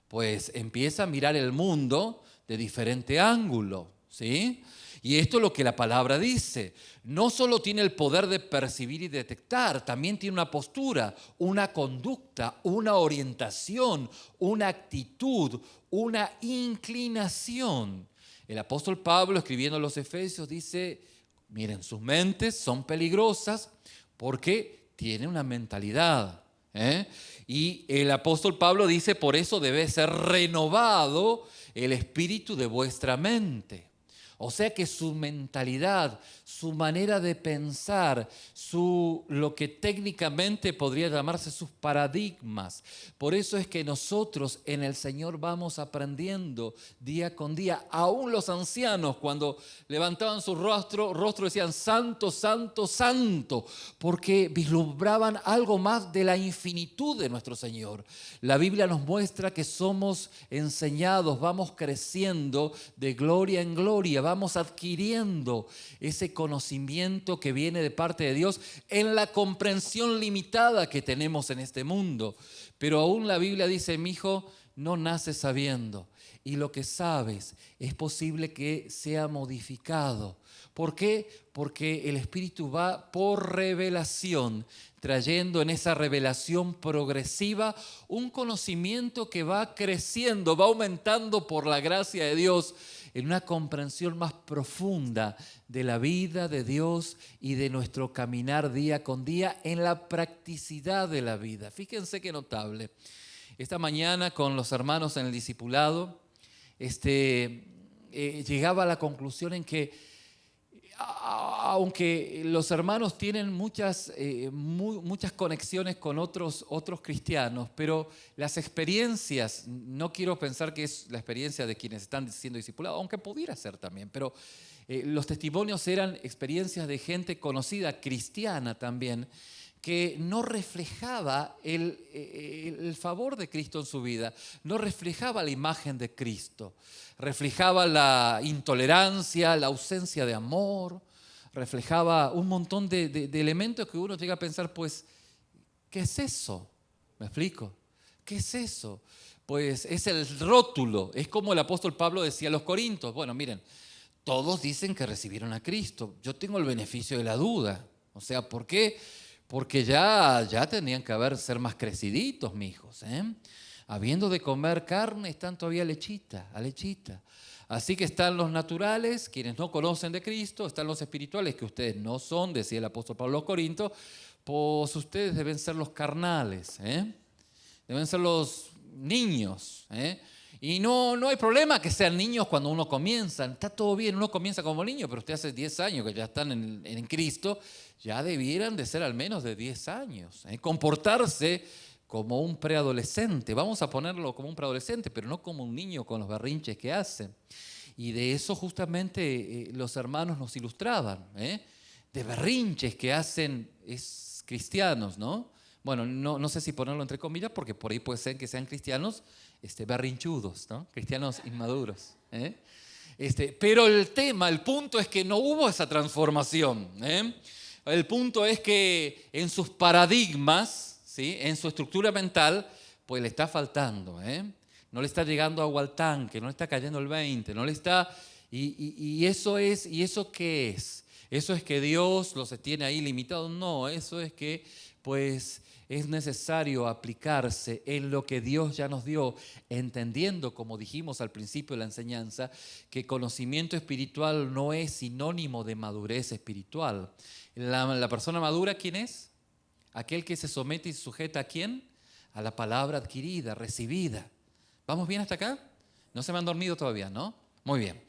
pues empieza a mirar el mundo de diferente ángulo, ¿sí? Y esto es lo que la palabra dice. No solo tiene el poder de percibir y detectar, también tiene una postura, una conducta, una orientación, una actitud, una inclinación. El apóstol Pablo, escribiendo a los Efesios, dice, miren, sus mentes son peligrosas porque tienen una mentalidad. Y el apóstol Pablo dice, por eso debe ser renovado el espíritu de vuestra mente. O sea que su mentalidad, su manera de pensar, lo que técnicamente podría llamarse sus paradigmas. Por eso es que nosotros en el Señor vamos aprendiendo día con día. Aún los ancianos, cuando levantaban su rostro decían, santo, santo, santo, porque vislumbraban algo más de la infinitud de nuestro Señor. La Biblia nos muestra que somos enseñados, vamos creciendo de gloria en gloria, vamos adquiriendo ese conocimiento que viene de parte de Dios en la comprensión limitada que tenemos en este mundo. Pero aún la Biblia dice, mi hijo, no naces sabiendo. Y lo que sabes es posible que sea modificado ¿Por qué? Porque el Espíritu va por revelación, trayendo en esa revelación progresiva un conocimiento que va creciendo, va aumentando por la gracia de Dios en una comprensión más profunda de la vida de Dios y de nuestro caminar día con día en la practicidad de la vida. Fíjense qué notable. Esta mañana con los hermanos en el discipulado, llegaba a la conclusión en que aunque los hermanos tienen muchas conexiones con otros cristianos, pero las experiencias, no quiero pensar que es la experiencia de quienes están siendo discipulados, aunque pudiera ser también, pero los testimonios eran experiencias de gente conocida, cristiana también, que no reflejaba el favor de Cristo en su vida, no reflejaba la imagen de Cristo, reflejaba la intolerancia, la ausencia de amor, reflejaba un montón de elementos que uno llega a pensar, pues, ¿qué es eso? ¿Me explico? ¿Qué es eso? Pues es el rótulo, es como el apóstol Pablo decía a los corintios, bueno, miren, todos dicen que recibieron a Cristo, yo tengo el beneficio de la duda, o sea, ¿por qué? Porque ya tenían que ser más creciditos, mijos, ¿eh? Habiendo de comer carne, están todavía a lechita. Así que están los naturales, quienes no conocen de Cristo, están los espirituales, que ustedes no son, decía el apóstol Pablo a los Corintios, pues ustedes deben ser los carnales, ¿eh? Deben ser los niños, ¿eh? Y no hay problema que sean niños cuando uno comienza, está todo bien, uno comienza como niño, pero usted hace 10 años que ya están en Cristo, ya debieran de ser al menos de 10 años, ¿eh? Comportarse como un preadolescente, vamos a ponerlo como un preadolescente, pero no como un niño con los berrinches que hace. Y de eso justamente los hermanos nos ilustraban, ¿eh? De berrinches que hacen cristianos, ¿no? Bueno, no sé si ponerlo entre comillas, porque por ahí puede ser que sean cristianos berrinchudos, ¿no? Cristianos inmaduros, ¿eh? Pero el punto es que no hubo esa transformación, ¿eh? El punto es que en sus paradigmas, ¿sí? En su estructura mental, pues le está faltando, ¿eh? No le está llegando agua al tanque, no le está cayendo el 20, no le está... ¿Y eso qué es? ¿Eso es que Dios los tiene ahí limitados? No, eso es que pues es necesario aplicarse en lo que Dios ya nos dio, entendiendo, como dijimos al principio de la enseñanza, que conocimiento espiritual no es sinónimo de madurez espiritual. La persona madura, ¿quién es? Aquel que se somete y se sujeta ¿a quién? A la palabra adquirida, recibida. ¿Vamos bien hasta acá? No se me han dormido todavía, ¿no? Muy bien.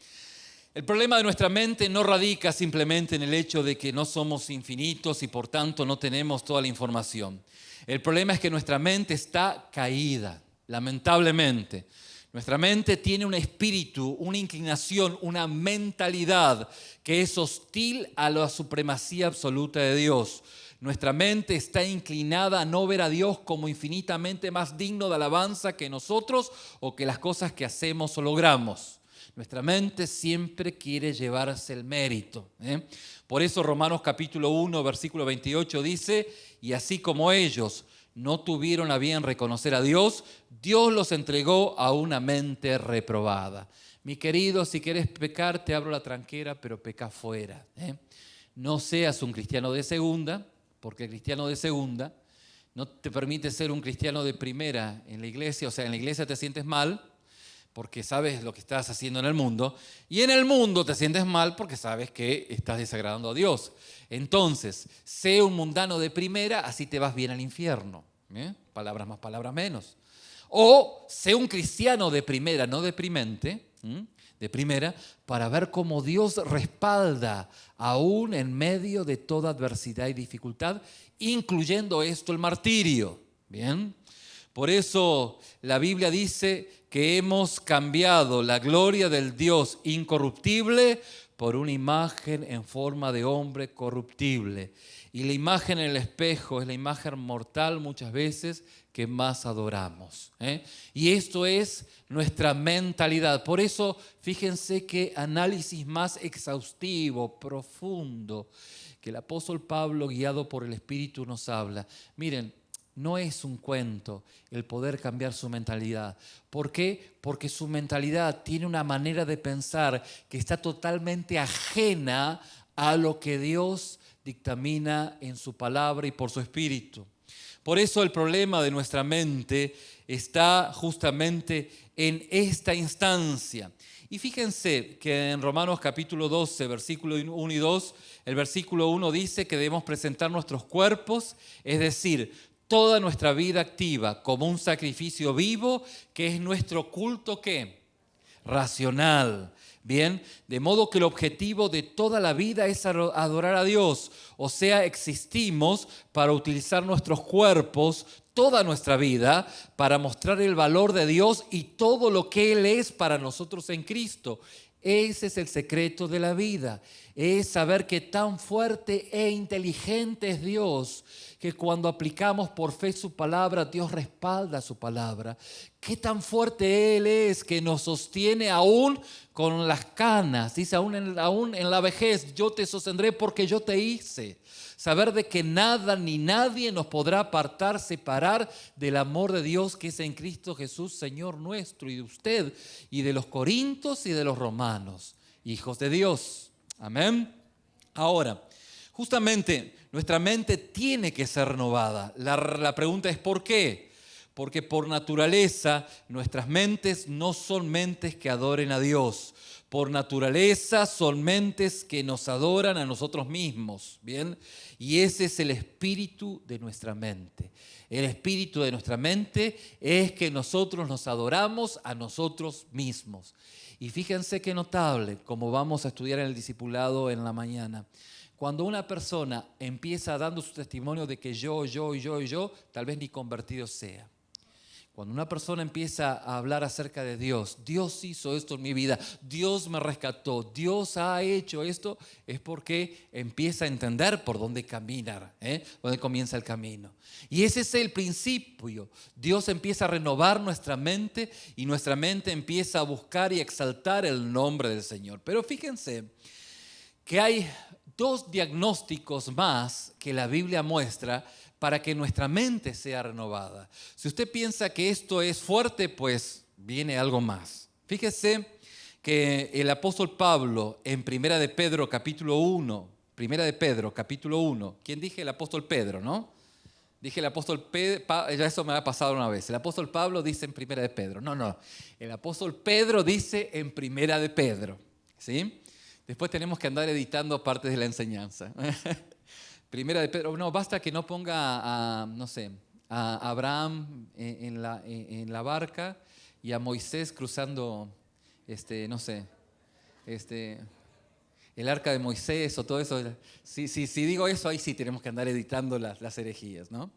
El problema de nuestra mente no radica simplemente en el hecho de que no somos infinitos y por tanto no tenemos toda la información. El problema es que nuestra mente está caída, lamentablemente. Nuestra mente tiene un espíritu, una inclinación, una mentalidad que es hostil a la supremacía absoluta de Dios. Nuestra mente está inclinada a no ver a Dios como infinitamente más digno de alabanza que nosotros o que las cosas que hacemos o logramos. Nuestra mente siempre quiere llevarse el mérito, ¿eh? Por eso Romanos capítulo 1, versículo 28 dice, y así como ellos no tuvieron a bien reconocer a Dios, Dios los entregó a una mente reprobada. Mi querido, si quieres pecar, te abro la tranquera, pero peca fuera, ¿eh? No seas un cristiano de segunda, porque el cristiano de segunda no te permite ser un cristiano de primera en la iglesia, o sea, en la iglesia te sientes mal, porque sabes lo que estás haciendo en el mundo, y en el mundo te sientes mal porque sabes que estás desagradando a Dios. Entonces, sé un mundano de primera, así te vas bien al infierno, ¿eh? Palabras más, palabras menos. O sé un cristiano de primera, no deprimente, de primera, para ver cómo Dios respalda aún en medio de toda adversidad y dificultad, incluyendo esto el martirio. Bien. Por eso la Biblia dice que hemos cambiado la gloria del Dios incorruptible por una imagen en forma de hombre corruptible. Y la imagen en el espejo es la imagen mortal muchas veces que más adoramos, ¿eh? Y esto es nuestra mentalidad. Por eso fíjense qué análisis más exhaustivo, profundo, que el apóstol Pablo, guiado por el Espíritu, nos habla. Miren, no es un cuento el poder cambiar su mentalidad. ¿Por qué? Porque su mentalidad tiene una manera de pensar que está totalmente ajena a lo que Dios dictamina en su palabra y por su espíritu. Por eso el problema de nuestra mente está justamente en esta instancia. Y fíjense que en Romanos capítulo 12, versículo 1 y 2, el versículo 1 dice que debemos presentar nuestros cuerpos, es decir, toda nuestra vida activa como un sacrificio vivo, que es nuestro culto, ¿qué? Racional. Bien, de modo que el objetivo de toda la vida es adorar a Dios. O sea, existimos para utilizar nuestros cuerpos, toda nuestra vida, para mostrar el valor de Dios y todo lo que Él es para nosotros en Cristo. Ese es el secreto de la vida, es saber que tan fuerte e inteligente es Dios, que cuando aplicamos por fe su palabra, Dios respalda su palabra. Qué tan fuerte Él es, que nos sostiene aún con las canas. Dice, aún en la vejez, yo te sostendré porque yo te hice. Saber de que nada ni nadie nos podrá apartar, separar del amor de Dios que es en Cristo Jesús, Señor nuestro, y de usted, y de los corintios y de los romanos, hijos de Dios. Amén. Ahora, justamente nuestra mente tiene que ser renovada. La pregunta es ¿por qué? Porque por naturaleza nuestras mentes no son mentes que adoren a Dios. Por naturaleza son mentes que nos adoran a nosotros mismos, ¿bien? Y ese es el espíritu de nuestra mente. El espíritu de nuestra mente es que nosotros nos adoramos a nosotros mismos. Y fíjense qué notable, como vamos a estudiar en el discipulado en la mañana. Cuando una persona empieza dando su testimonio de que yo, tal vez ni convertido sea. Cuando una persona empieza a hablar acerca de Dios, Dios hizo esto en mi vida, Dios me rescató, Dios ha hecho esto, es porque empieza a entender por dónde caminar, dónde comienza el camino. Y ese es el principio. Dios empieza a renovar nuestra mente y nuestra mente empieza a buscar y exaltar el nombre del Señor. Pero fíjense que hay dos diagnósticos más que la Biblia muestra para que nuestra mente sea renovada. Si usted piensa que esto es fuerte, pues viene algo más. Fíjese que el apóstol Pablo en Primera de Pedro capítulo 1, ¿quién dije? El apóstol Pedro, ¿no? Dije el apóstol Pedro, ya eso me ha pasado una vez. El apóstol Pablo dice en Primera de Pedro. No. El apóstol Pedro dice en Primera de Pedro, ¿sí? Después tenemos que andar editando partes de la enseñanza. Primera de Pedro, no, basta que no ponga a Abraham en la barca y a Moisés cruzando, el arca de Moisés o todo eso. Si digo eso, ahí sí tenemos que andar editando las herejías, ¿no?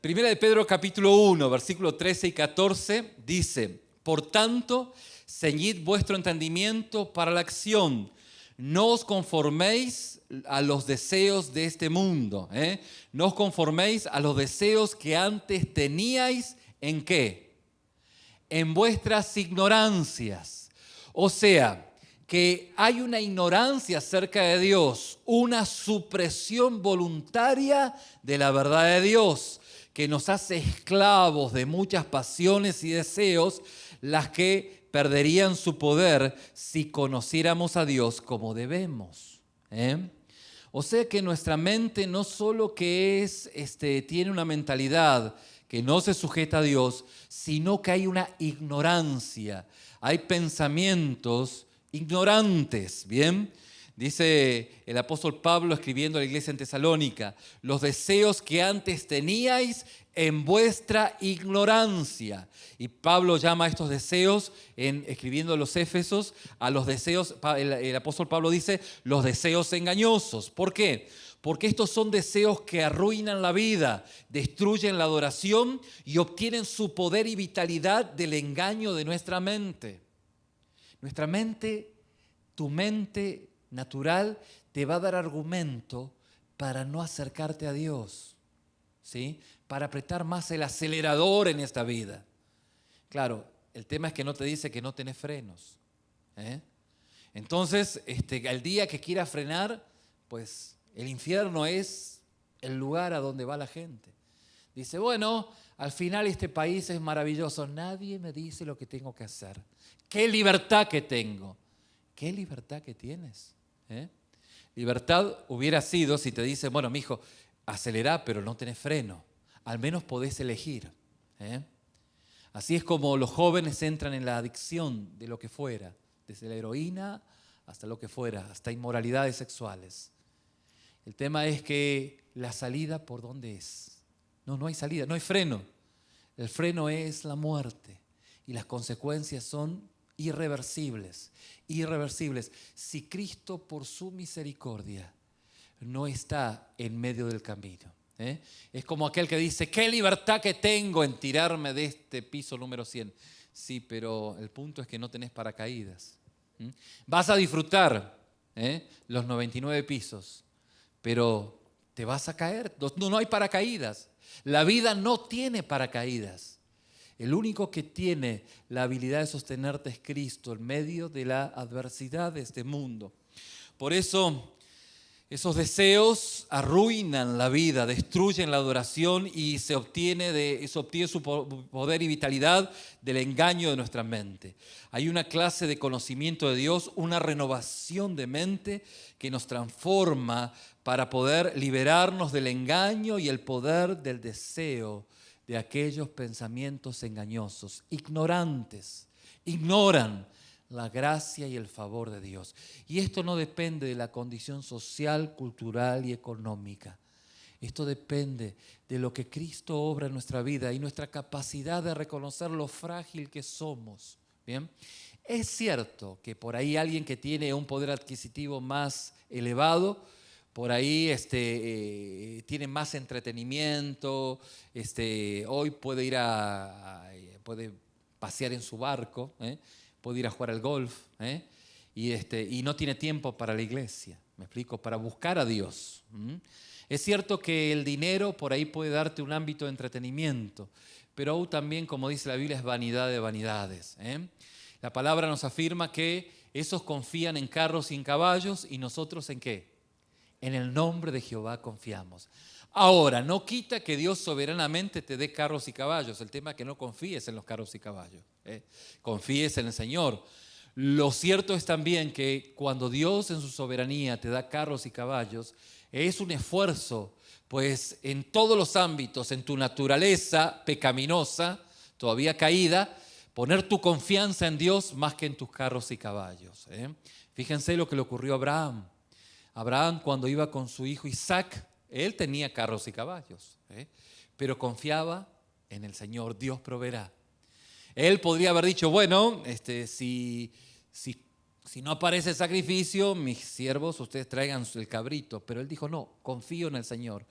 Primera de Pedro capítulo 1, versículos 13 y 14, dice, por tanto, ceñid vuestro entendimiento para la acción. No os conforméis a los deseos de este mundo. No os conforméis a los deseos que antes teníais, ¿en qué? En vuestras ignorancias. O sea, que hay una ignorancia acerca de Dios, una supresión voluntaria de la verdad de Dios, que nos hace esclavos de muchas pasiones y deseos, las que perderían su poder si conociéramos a Dios como debemos. O sea que nuestra mente no solo que tiene una mentalidad que no se sujeta a Dios, sino que hay una ignorancia, hay pensamientos ignorantes, ¿bien? Dice el apóstol Pablo escribiendo a la iglesia en Tesalónica, los deseos que antes teníais en vuestra ignorancia. Y Pablo llama a estos deseos, escribiendo a los Éfesos, a los deseos, el apóstol Pablo dice, los deseos engañosos. ¿Por qué? Porque estos son deseos que arruinan la vida, destruyen la adoración y obtienen su poder y vitalidad del engaño de nuestra mente. Nuestra mente, tu mente natural, te va a dar argumento para no acercarte a Dios, ¿sí? Para apretar más el acelerador en esta vida. Claro, el tema es que no te dice que no tenés frenos. Entonces, al día que quieras frenar, pues el infierno es el lugar a donde va la gente. Dice, bueno, al final este país es maravilloso. Nadie me dice lo que tengo que hacer. ¡Qué libertad que tengo! ¿Qué libertad que tienes? Libertad hubiera sido si te dicen, bueno, mijo, acelerá, pero no tenés freno. Al menos podés elegir. Así es como los jóvenes entran en la adicción de lo que fuera, desde la heroína hasta lo que fuera, hasta inmoralidades sexuales. El tema es que la salida, ¿por dónde es? No hay salida, no hay freno. El freno es la muerte y las consecuencias son irreversibles. Irreversibles. Si Cristo por su misericordia no está en medio del camino. Es como aquel que dice, qué libertad que tengo en tirarme de este piso número 100. Sí, pero el punto es que no tenés paracaídas. Vas a disfrutar los 99 pisos, pero te vas a caer. No hay paracaídas. La vida no tiene paracaídas. El único que tiene la habilidad de sostenerte es Cristo en medio de la adversidad de este mundo. Por eso esos deseos arruinan la vida, destruyen la adoración y se obtiene su poder y vitalidad del engaño de nuestra mente. Hay una clase de conocimiento de Dios, una renovación de mente que nos transforma para poder liberarnos del engaño y el poder del deseo de aquellos pensamientos engañosos. Ignorantes, ignoran la gracia y el favor de Dios. Y esto no depende de la condición social, cultural y económica. Esto depende de lo que Cristo obra en nuestra vida y nuestra capacidad de reconocer lo frágil que somos. ¿Bien? Es cierto que por ahí alguien que tiene un poder adquisitivo más elevado, por ahí tiene más entretenimiento, hoy puede puede pasear en su barco, puede ir a jugar al golf, y no tiene tiempo para la iglesia, ¿me explico? Para buscar a Dios. Es cierto que el dinero por ahí puede darte un ámbito de entretenimiento, pero aún también, como dice la Biblia, es vanidad de vanidades. La palabra nos afirma que esos confían en carros y en caballos, y nosotros ¿en qué? En el nombre de Jehová confiamos. Ahora, no quita que Dios soberanamente te dé carros y caballos. El tema es que no confíes en los carros y caballos. Confíes en el Señor. Lo cierto es también que cuando Dios en su soberanía te da carros y caballos, es un esfuerzo, pues en todos los ámbitos, en tu naturaleza pecaminosa, todavía caída, poner tu confianza en Dios más que en tus carros y caballos. Fíjense lo que le ocurrió a Abraham. Abraham, cuando iba con su hijo Isaac, él tenía carros y caballos, pero confiaba en el Señor. Dios proveerá. Él podría haber dicho, bueno, si no aparece el sacrificio, mis siervos, ustedes traigan el cabrito. Pero él dijo, no, confío en el Señor,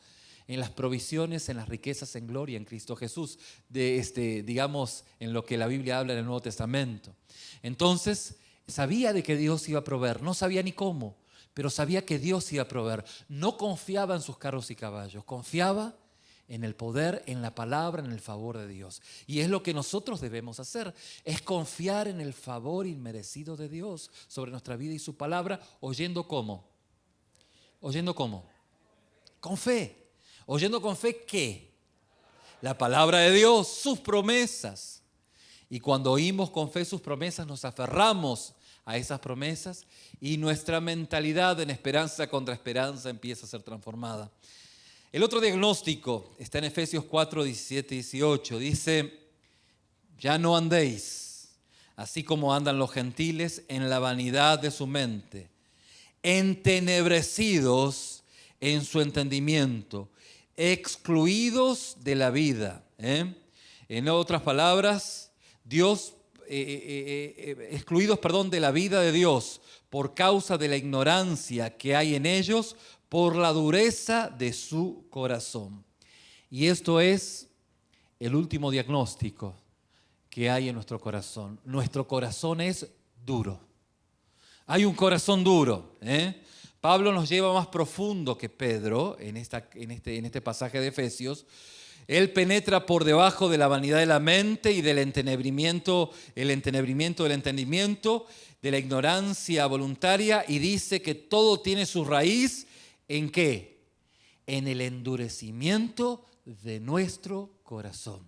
en las provisiones, en las riquezas, en gloria, en Cristo Jesús, digamos, en lo que la Biblia habla en el Nuevo Testamento. Entonces, sabía de que Dios iba a proveer, no sabía ni cómo, pero sabía que Dios iba a proveer. No confiaba en sus carros y caballos, confiaba en el poder, en la palabra, en el favor de Dios. Y es lo que nosotros debemos hacer, es confiar en el favor inmerecido de Dios sobre nuestra vida y su palabra, oyendo ¿cómo? ¿Oyendo cómo? Con fe. ¿Oyendo con fe qué? La palabra de Dios, sus promesas. Y cuando oímos con fe sus promesas, nos aferramos a esas promesas y nuestra mentalidad en esperanza contra esperanza empieza a ser transformada. El otro diagnóstico está en Efesios 4, 17 y 18. Dice, ya no andéis, así como andan los gentiles, en la vanidad de su mente, entenebrecidos en su entendimiento, excluidos de la vida. En otras palabras, excluidos de la vida de Dios por causa de la ignorancia que hay en ellos, por la dureza de su corazón. Y esto es el último diagnóstico que hay en nuestro corazón. Nuestro corazón es duro. Hay un corazón duro. Pablo nos lleva más profundo que Pedro en este pasaje de Efesios. Él penetra por debajo de la vanidad de la mente y del entenebrimiento del entendimiento, de la ignorancia voluntaria, y dice que todo tiene su raíz ¿en qué? en el endurecimiento de nuestro corazón.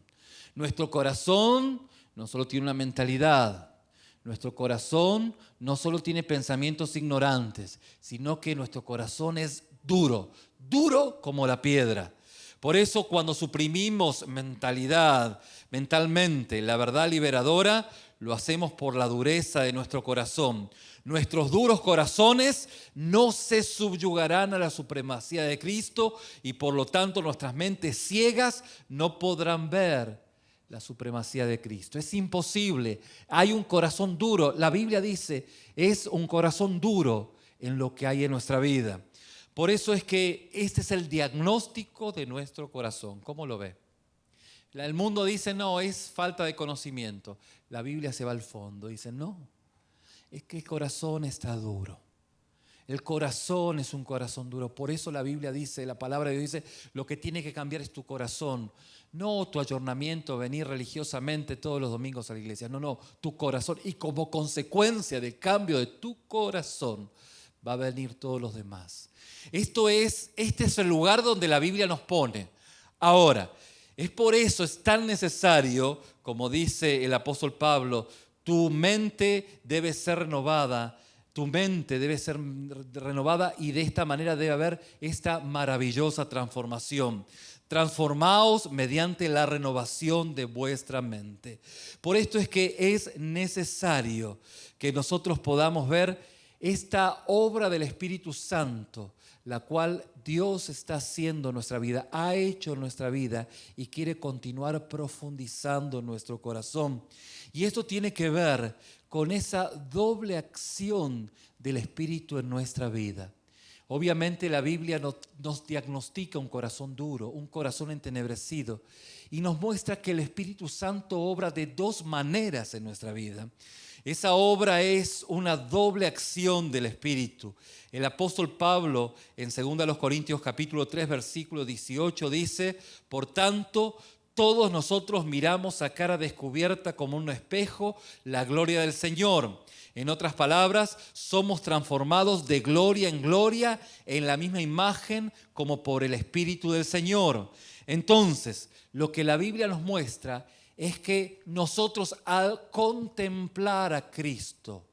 Nuestro corazón no solo tiene una mentalidad, nuestro corazón no solo tiene pensamientos ignorantes, sino que nuestro corazón es duro, duro como la piedra. Por eso cuando suprimimos mentalmente la verdad liberadora, lo hacemos por la dureza de nuestro corazón. Nuestros duros corazones no se subyugarán a la supremacía de Cristo y por lo tanto nuestras mentes ciegas no podrán ver la supremacía de Cristo. Es imposible. Hay un corazón duro. La Biblia dice, es un corazón duro en lo que hay en nuestra vida. Por eso es que este es el diagnóstico de nuestro corazón. ¿Cómo lo ve? El mundo dice, no, es falta de conocimiento. La Biblia se va al fondo. Dice, no, es que el corazón está duro. El corazón es un corazón duro. Por eso la Biblia dice, la palabra de Dios dice, lo que tiene que cambiar es tu corazón. No tu ayornamiento, venir religiosamente todos los domingos a la iglesia. No, tu corazón. Y como consecuencia del cambio de tu corazón, va a venir todos los demás. Este es el lugar donde la Biblia nos pone. Ahora, es por eso es tan necesario, como dice el apóstol Pablo, tu mente debe ser renovada. Tu mente debe ser renovada y de esta manera debe haber esta maravillosa transformación. Transformaos mediante la renovación de vuestra mente. Por esto es que es necesario que nosotros podamos ver esta obra del Espíritu Santo, la cual Dios está haciendo en nuestra vida, ha hecho en nuestra vida y quiere continuar profundizando en nuestro corazón. Y esto tiene que ver con esa doble acción del Espíritu en nuestra vida. Obviamente la Biblia nos diagnostica un corazón duro, un corazón entenebrecido y nos muestra que el Espíritu Santo obra de dos maneras en nuestra vida. Esa obra es una doble acción del Espíritu. El apóstol Pablo en 2 Corintios capítulo 3 versículo 18 dice, por tanto, todos nosotros miramos a cara descubierta como un espejo la gloria del Señor. En otras palabras, somos transformados de gloria en gloria en la misma imagen como por el Espíritu del Señor. Entonces, lo que la Biblia nos muestra es que nosotros al contemplar a Cristo,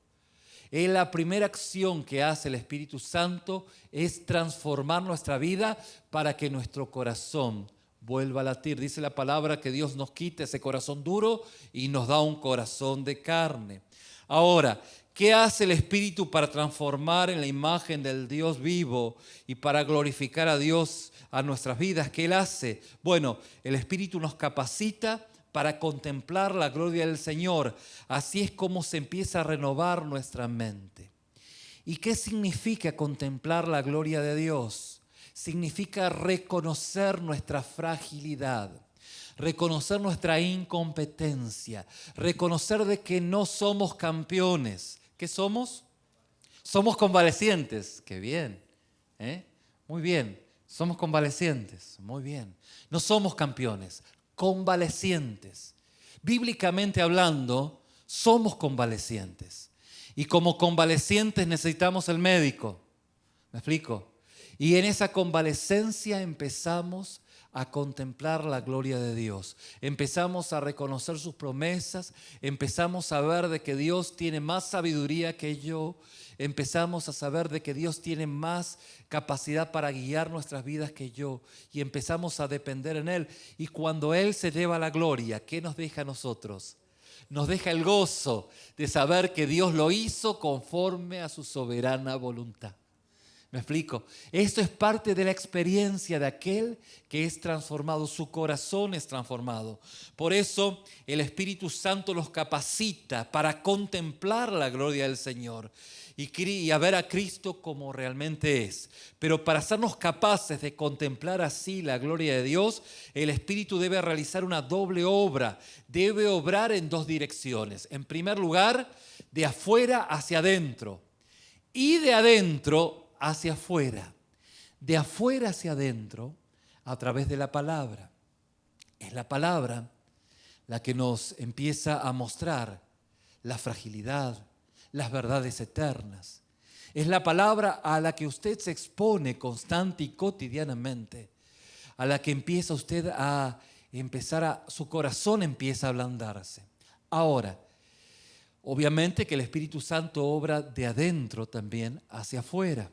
la primera acción que hace el Espíritu Santo es transformar nuestra vida para que nuestro corazón vuelva a latir. Dice la palabra que Dios nos quita ese corazón duro y nos da un corazón de carne. Ahora, ¿qué hace el Espíritu para transformar en la imagen del Dios vivo y para glorificar a Dios a nuestras vidas? ¿Qué Él hace? Bueno, el Espíritu nos capacita para contemplar la gloria del Señor. Así es como se empieza a renovar nuestra mente. ¿Y qué significa contemplar la gloria de Dios? Significa reconocer nuestra fragilidad, reconocer nuestra incompetencia, reconocer de que no somos campeones. ¿Qué somos? Somos convalecientes. ¡Qué bien! Muy bien. Somos convalecientes. Muy bien. No somos campeones. Convalecientes. Bíblicamente hablando, somos convalecientes. Y como convalecientes necesitamos el médico. ¿Me explico? Y en esa convalecencia empezamos a contemplar la gloria de Dios. Empezamos a reconocer sus promesas, empezamos a ver de que Dios tiene más sabiduría que yo, empezamos a saber de que Dios tiene más capacidad para guiar nuestras vidas que yo y empezamos a depender en Él. Y cuando Él se lleva la gloria, ¿qué nos deja a nosotros? Nos deja el gozo de saber que Dios lo hizo conforme a su soberana voluntad. ¿Me explico? Esto es parte de la experiencia de aquel que es transformado, su corazón es transformado. Por eso el Espíritu Santo los capacita para contemplar la gloria del Señor y a ver a Cristo como realmente es. Pero para hacernos capaces de contemplar así la gloria de Dios, el Espíritu debe realizar una doble obra, debe obrar en dos direcciones. En primer lugar, de afuera hacia adentro y de adentro hacia afuera, de afuera hacia adentro, a través de la palabra. Es la palabra la que nos empieza a mostrar la fragilidad, las verdades eternas. Es la palabra a la que usted se expone constante y cotidianamente, a la que empieza usted su corazón empieza a ablandarse. Ahora, obviamente que el Espíritu Santo obra de adentro también hacia afuera,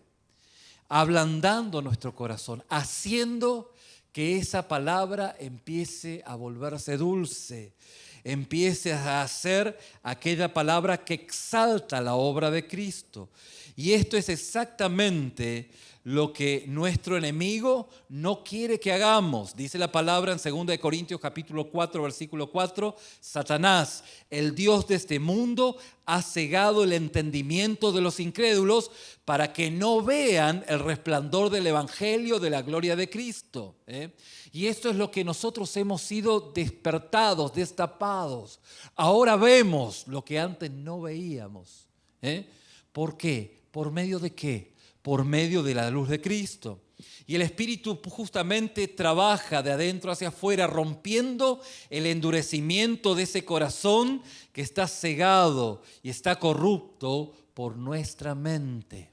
ablandando nuestro corazón, haciendo que esa palabra empiece a volverse dulce, empiece a ser aquella palabra que exalta la obra de Cristo. Y esto es exactamente lo que nuestro enemigo no quiere que hagamos. Dice la palabra en 2 Corintios capítulo 4, versículo 4, Satanás, el Dios de este mundo, ha cegado el entendimiento de los incrédulos para que no vean el resplandor del evangelio de la gloria de Cristo. Y esto es lo que nosotros hemos sido despertados, destapados. Ahora vemos lo que antes no veíamos. ¿Por qué? ¿Por medio de qué? Por medio de la luz de Cristo. Y el Espíritu justamente trabaja de adentro hacia afuera, rompiendo el endurecimiento de ese corazón que está cegado y está corrupto por nuestra mente.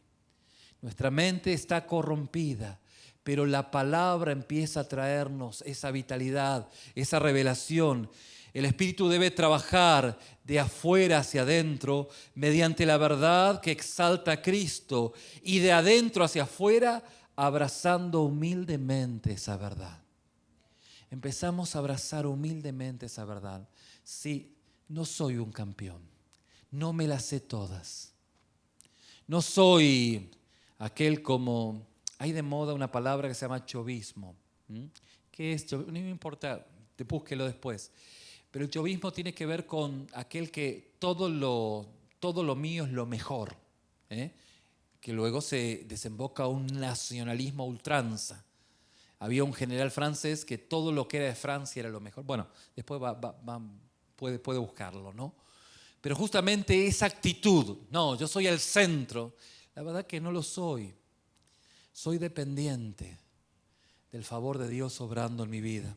Nuestra mente está corrompida, pero la palabra empieza a traernos esa vitalidad, esa revelación. El Espíritu debe trabajar de afuera hacia adentro mediante la verdad que exalta a Cristo y de adentro hacia afuera abrazando humildemente esa verdad. Empezamos a abrazar humildemente esa verdad. Sí, no soy un campeón, no me las sé todas. No soy aquel como, hay de moda una palabra que se llama chovismo. ¿Qué es chovismo? No me importa, búsquelo después. Pero el chovismo tiene que ver con aquel que todo lo mío es lo mejor, que luego se desemboca un nacionalismo a ultranza. Había un general francés que todo lo que era de Francia era lo mejor. Bueno, después puede buscarlo, ¿no? Pero justamente esa actitud, no, yo soy el centro, la verdad que no lo soy. Soy dependiente del favor de Dios obrando en mi vida.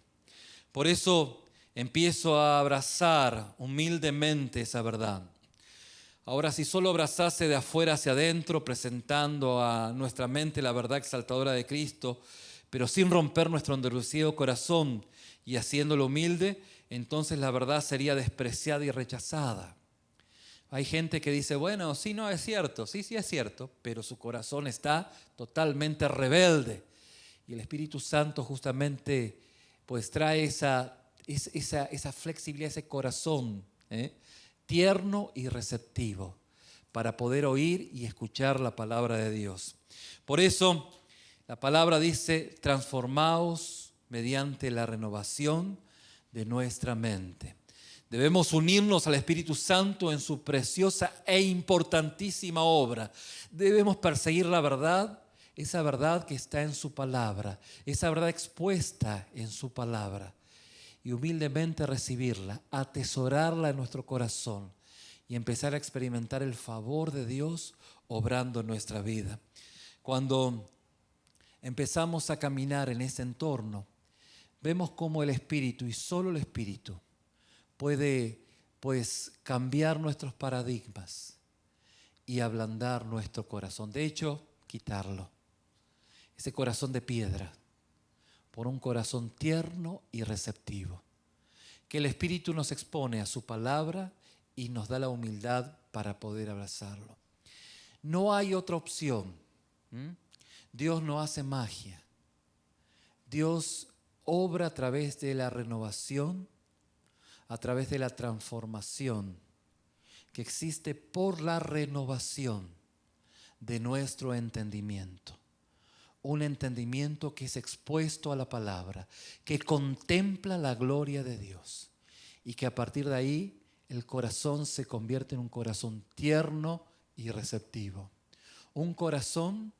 Por eso empiezo a abrazar humildemente esa verdad. Ahora, si solo abrazase de afuera hacia adentro, presentando a nuestra mente la verdad exaltadora de Cristo, pero sin romper nuestro endurecido corazón y haciéndolo humilde, entonces la verdad sería despreciada y rechazada. Hay gente que dice, bueno, sí, no es cierto, sí es cierto, pero su corazón está totalmente rebelde. Y el Espíritu Santo justamente pues trae esa flexibilidad, ese corazón tierno y receptivo para poder oír y escuchar la palabra de Dios. Por eso la palabra dice, transformaos mediante la renovación de nuestra mente. Debemos unirnos al Espíritu Santo en su preciosa e importantísima obra. Debemos perseguir la verdad, esa verdad que está en su palabra, esa verdad expuesta en su palabra. Y humildemente recibirla, atesorarla en nuestro corazón y empezar a experimentar el favor de Dios obrando en nuestra vida. Cuando empezamos a caminar en ese entorno, vemos cómo el Espíritu y solo el Espíritu puede pues cambiar nuestros paradigmas y ablandar nuestro corazón. De hecho, quitarlo. Ese corazón de piedra por un corazón tierno y receptivo. Que el Espíritu nos expone a su palabra y nos da la humildad para poder abrazarlo. No hay otra opción. Dios no hace magia. Dios obra a través de la renovación, a través de la transformación que existe por la renovación de nuestro entendimiento. Un entendimiento que es expuesto a la palabra, que contempla la gloria de Dios y que a partir de ahí el corazón se convierte en un corazón tierno y receptivo. Un corazón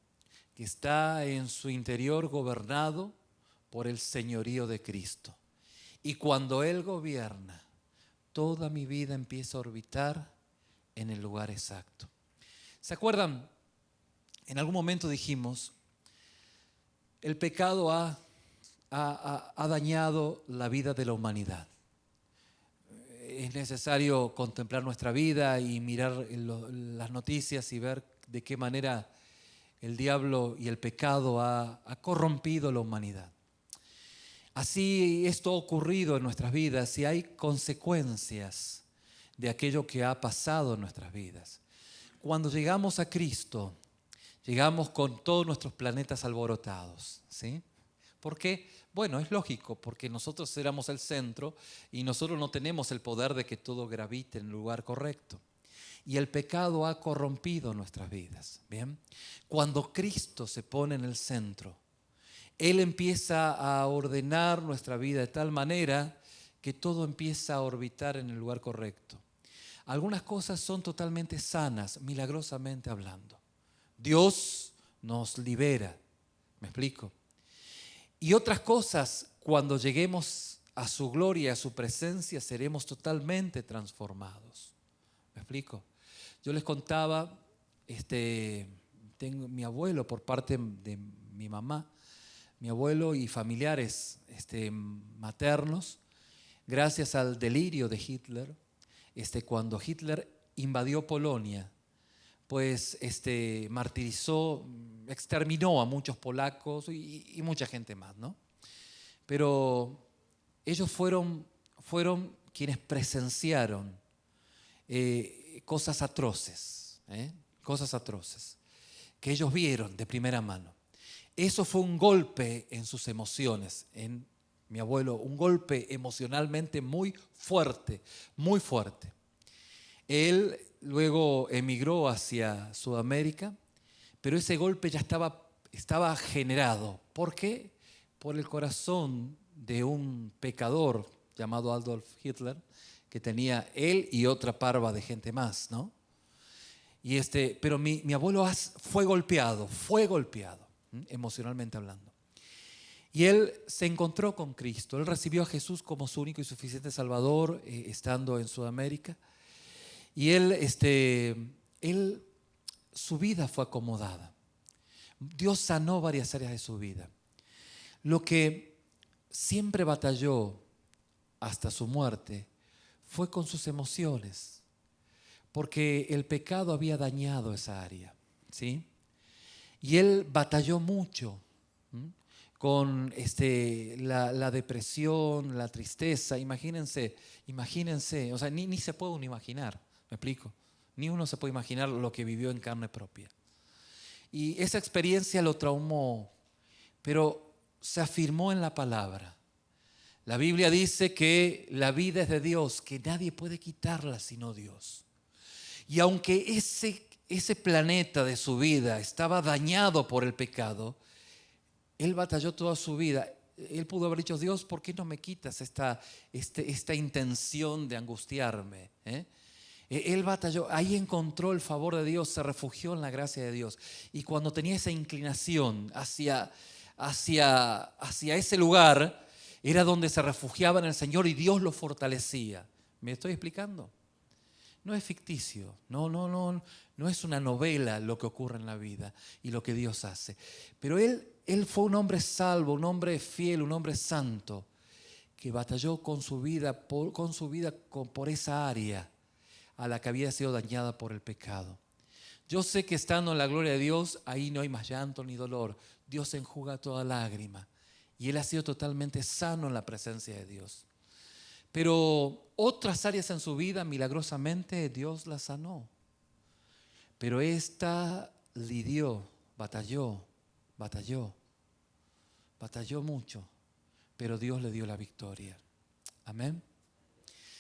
que está en su interior gobernado por el señorío de Cristo. Y cuando Él gobierna, toda mi vida empieza a orbitar en el lugar exacto. ¿Se acuerdan? En algún momento dijimos, el pecado ha dañado la vida de la humanidad. Es necesario contemplar nuestra vida y mirar las noticias y ver de qué manera el diablo y el pecado ha corrompido la humanidad. Así esto ha ocurrido en nuestras vidas y hay consecuencias de aquello que ha pasado en nuestras vidas. Cuando llegamos a Cristo, llegamos con todos nuestros planetas alborotados, ¿sí? ¿Por qué? Bueno, es lógico, porque nosotros éramos el centro y nosotros no tenemos el poder de que todo gravite en el lugar correcto. Y el pecado ha corrompido nuestras vidas, ¿bien? Cuando Cristo se pone en el centro, Él empieza a ordenar nuestra vida de tal manera que todo empieza a orbitar en el lugar correcto. Algunas cosas son totalmente sanas, milagrosamente hablando. Dios nos libera, ¿me explico? Y otras cosas, cuando lleguemos a su gloria, a su presencia, seremos totalmente transformados. ¿Me explico? Yo les contaba, tengo mi abuelo por parte de mi mamá, mi abuelo y familiares maternos, gracias al delirio de Hitler, cuando Hitler invadió Polonia, pues martirizó, exterminó a muchos polacos y mucha gente más, ¿no? Pero ellos fueron quienes presenciaron cosas atroces, que ellos vieron de primera mano. Eso fue un golpe en sus emociones, en mi abuelo, un golpe emocionalmente muy fuerte, muy fuerte. Él luego emigró hacia Sudamérica, pero ese golpe ya estaba generado. ¿Por qué? Por el corazón de un pecador llamado Adolf Hitler, que tenía él y otra parva de gente más, ¿no? Pero mi abuelo fue golpeado, emocionalmente hablando. Y él se encontró con Cristo, él recibió a Jesús como su único y suficiente Salvador, estando en Sudamérica. Y su vida fue acomodada. Dios sanó varias áreas de su vida. Lo que siempre batalló hasta su muerte fue con sus emociones, porque el pecado había dañado esa área, ¿sí? Y él batalló mucho con la depresión, la tristeza. Imagínense, o sea, ni se puede uno imaginar, ¿me explico? Ni uno se puede imaginar lo que vivió en carne propia. Y esa experiencia lo traumó, pero se afirmó en la palabra. La Biblia dice que la vida es de Dios, que nadie puede quitarla sino Dios. Y aunque ese planeta de su vida estaba dañado por el pecado, él batalló toda su vida. Él pudo haber dicho: Dios, ¿por qué no me quitas esta intención de angustiarme? Él batalló, ahí encontró el favor de Dios, se refugió en la gracia de Dios. Y cuando tenía esa inclinación hacia ese lugar, era donde se refugiaba en el Señor y Dios lo fortalecía. ¿Me estoy explicando? No es ficticio, no es una novela lo que ocurre en la vida y lo que Dios hace. Pero él fue un hombre salvo, un hombre fiel, un hombre santo, que batalló con su vida por esa área a la que había sido dañada por el pecado. Yo sé que estando en la gloria de Dios, ahí no hay más llanto ni dolor. Dios enjuga toda lágrima. Y él ha sido totalmente sano en la presencia de Dios. Pero otras áreas en su vida, milagrosamente, Dios las sanó. Pero esta lidió, batalló mucho, pero Dios le dio la victoria. Amén.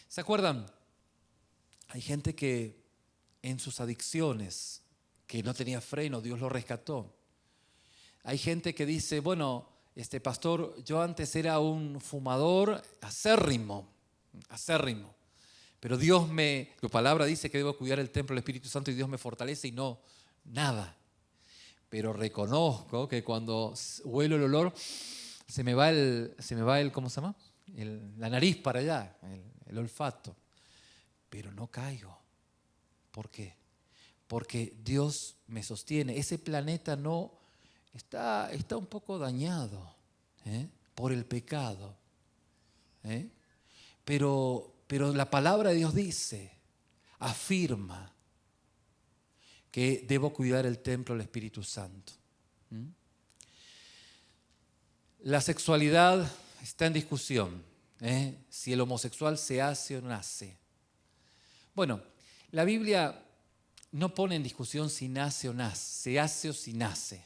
¿Se acuerdan? Hay gente que en sus adicciones, que no tenía freno, Dios lo rescató. Hay gente que dice: bueno, pastor, yo antes era un fumador acérrimo, pero la palabra dice que debo cuidar el templo del Espíritu Santo y Dios me fortalece y no, nada. Pero reconozco que cuando huelo el olor, se me va el ¿cómo se llama? La nariz para allá, el olfato. Pero no caigo. ¿Por qué? Porque Dios me sostiene. Ese planeta no está un poco dañado por el pecado. Pero la palabra de Dios dice, afirma que debo cuidar el templo del Espíritu Santo. La sexualidad está en discusión, si el homosexual se hace o nace. Bueno, la Biblia no pone en discusión si nace o nace, se hace o si nace.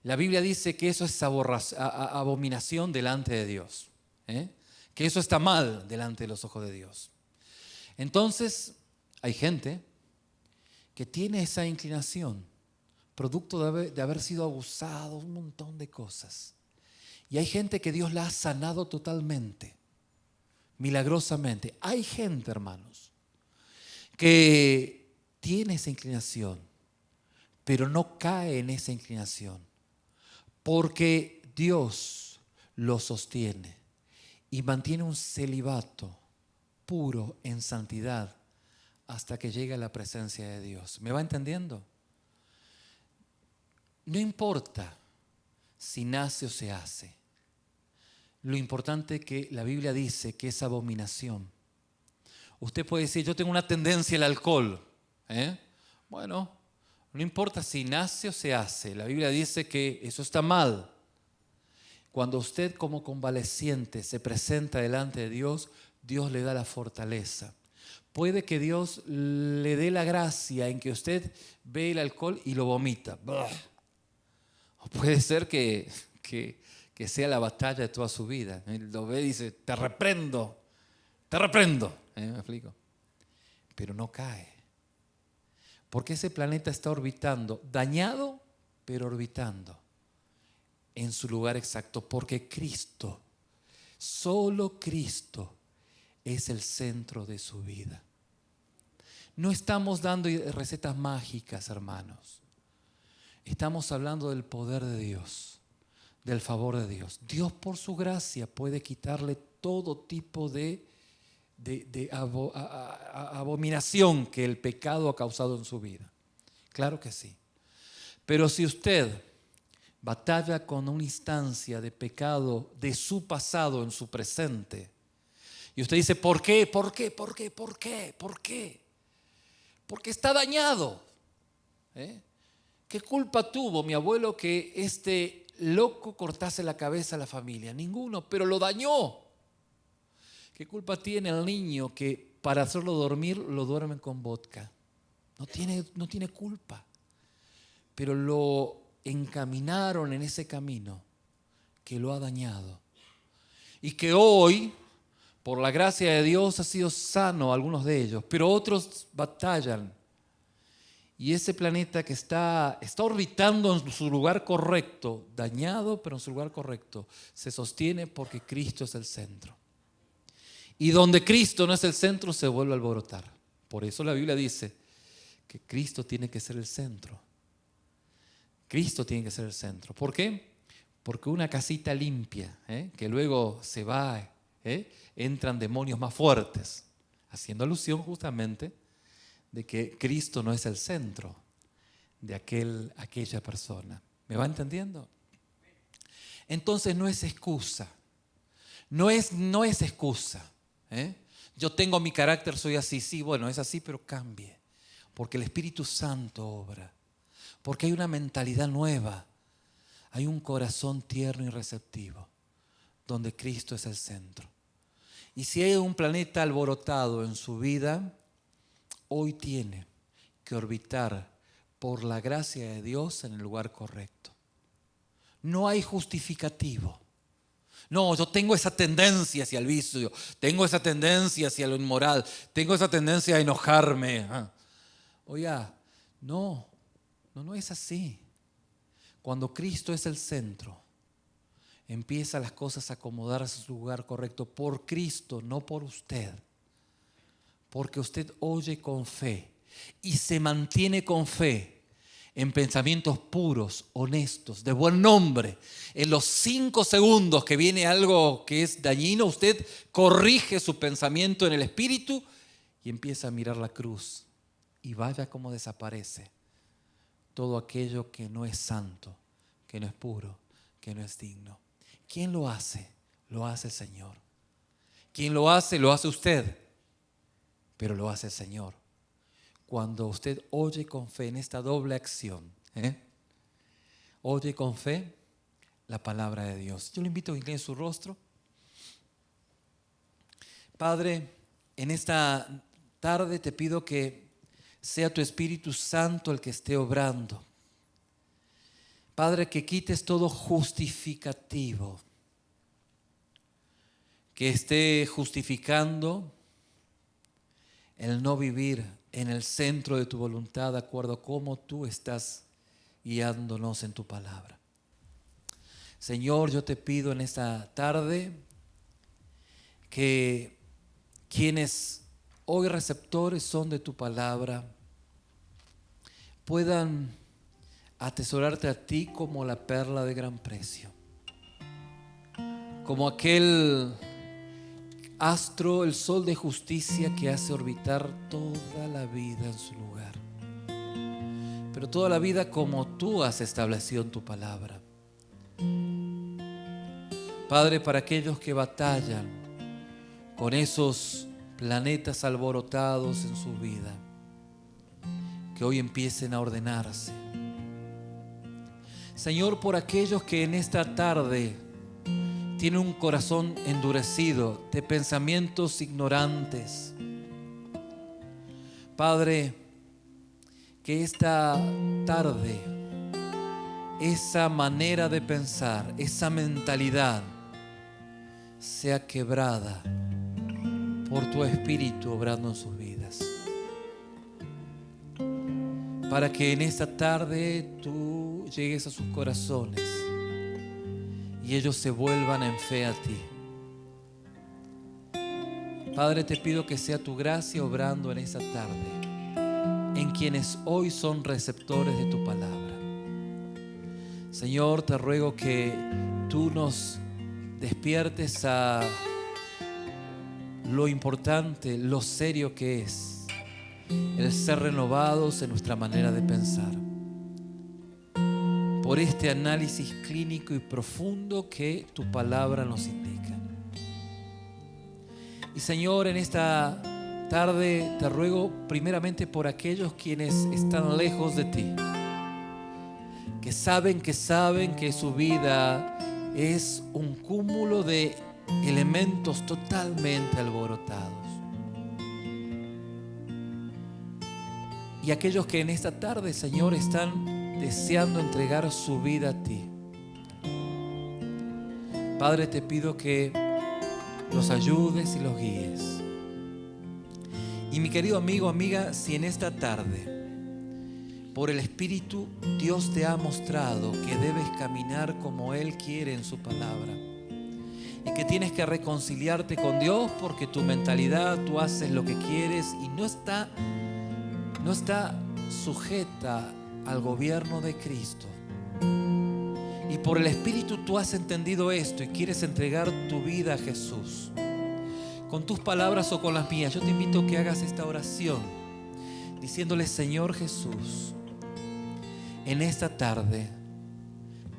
La Biblia dice que eso es abominación delante de Dios, que eso está mal delante de los ojos de Dios. Entonces, hay gente que tiene esa inclinación, producto de haber sido abusado, un montón de cosas. Y hay gente que Dios la ha sanado totalmente, milagrosamente. Hay gente, hermanos, que tiene esa inclinación, pero no cae en esa inclinación, porque Dios lo sostiene y mantiene un celibato puro en santidad hasta que llegue a la presencia de Dios. ¿Me va entendiendo? No importa si nace o se hace. Lo importante es que la Biblia dice que es abominación. Usted puede decir, yo tengo una tendencia al alcohol. Bueno, no importa si nace o se hace. La Biblia dice que eso está mal. Cuando usted como convaleciente se presenta delante de Dios, Dios le da la fortaleza. Puede que Dios le dé la gracia en que usted ve el alcohol y lo vomita. O puede ser que sea la batalla de toda su vida. Él lo ve y dice, te reprendo. ¿Me explico? Pero no cae. Porque ese planeta está orbitando, dañado, pero orbitando en su lugar exacto. Porque Cristo, solo Cristo, es el centro de su vida. No estamos dando recetas mágicas, hermanos. Estamos hablando del poder de Dios, del favor de Dios. Dios, por su gracia, puede quitarle todo tipo de abominación que el pecado ha causado en su vida. Claro que sí. Pero si usted batalla con una instancia de pecado de su pasado en su presente, y usted dice, ¿por qué? Porque está dañado. ¿Qué culpa tuvo mi abuelo que este loco cortase la cabeza a la familia? Ninguno, pero lo dañó. ¿Qué culpa tiene el niño que para hacerlo dormir lo duermen con vodka? No tiene culpa. Pero lo encaminaron en ese camino que lo ha dañado. Y que hoy, por la gracia de Dios, ha sido sano algunos de ellos, pero otros batallan. Y ese planeta que está orbitando en su lugar correcto, dañado, pero en su lugar correcto, se sostiene porque Cristo es el centro. Y donde Cristo no es el centro, se vuelve a alborotar. Por eso la Biblia dice que Cristo tiene que ser el centro. Cristo tiene que ser el centro. ¿Por qué? Porque una casita limpia, que luego se va, entran demonios más fuertes, haciendo alusión justamente de que Cristo no es el centro de aquella persona. ¿Me va entendiendo? Entonces no es excusa. No es excusa. Yo tengo mi carácter, soy así. Sí, bueno, es así, pero cambie. Porque el Espíritu Santo obra. Porque hay una mentalidad nueva. Hay un corazón tierno y receptivo, donde Cristo es el centro. Y si hay un planeta alborotado en su vida, hoy tiene que orbitar por la gracia de Dios en el lugar correcto. No hay justificativo. No, yo tengo esa tendencia hacia el vicio, tengo esa tendencia hacia lo inmoral, tengo esa tendencia a enojarme. Oiga, no es así. Cuando Cristo es el centro, empiezan las cosas a acomodarse a su lugar correcto por Cristo, no por usted. Porque usted oye con fe y se mantiene con fe en pensamientos puros, honestos, de buen nombre. En los 5 segundos que viene algo que es dañino, usted corrige su pensamiento en el espíritu y empieza a mirar la cruz. Y vaya como desaparece todo aquello que no es santo, que no es puro, que no es digno. ¿Quién lo hace? Lo hace el Señor. ¿Quién lo hace? Lo hace usted. Pero lo hace el Señor. cuando usted oye con fe en esta doble acción. Oye con fe la palabra de Dios. Yo le invito a que incline su rostro. Padre, en esta tarde te pido que sea tu Espíritu Santo el que esté obrando. Padre, que quites todo justificativo, que esté justificando el no vivir en el centro de tu voluntad de acuerdo a cómo tú estás guiándonos en tu palabra. Señor, yo te pido en esta tarde que quienes hoy receptores son de tu palabra puedan atesorarte a ti como la perla de gran precio, como aquel astro, el sol de justicia que hace orbitar toda la vida en su lugar, pero toda la vida como tú has establecido en tu palabra. Padre, para aquellos que batallan con esos planetas alborotados en su vida, que hoy empiecen a ordenarse. Señor, por aquellos que en esta tarde tienen un corazón endurecido de pensamientos ignorantes, Padre, que esta tarde esa manera de pensar, esa mentalidad sea quebrada por tu Espíritu obrando en sus vidas, para que en esta tarde tú llegues a sus corazones y ellos se vuelvan en fe a ti. Padre, te pido que sea tu gracia obrando en esta tarde en quienes hoy son receptores de tu palabra. Señor, te ruego que tú nos despiertes a lo importante, lo serio que es el ser renovados en nuestra manera de pensar, por este análisis clínico y profundo que tu palabra nos indica. Y Señor, en esta tarde te ruego primeramente por aquellos quienes están lejos de ti, que saben que su vida es un cúmulo de elementos totalmente alborotados. Y aquellos que en esta tarde, Señor, están deseando entregar su vida a ti. Padre, te pido que los ayudes y los guíes. Y mi querido amigo, amiga, si en esta tarde por el Espíritu Dios te ha mostrado que debes caminar como Él quiere en su palabra y que tienes que reconciliarte con Dios porque tu mentalidad, tú haces lo que quieres y no está sujeta al gobierno de Cristo, y por el Espíritu tú has entendido esto y quieres entregar tu vida a Jesús, con tus palabras o con las mías, yo te invito a que hagas esta oración diciéndole: Señor Jesús, en esta tarde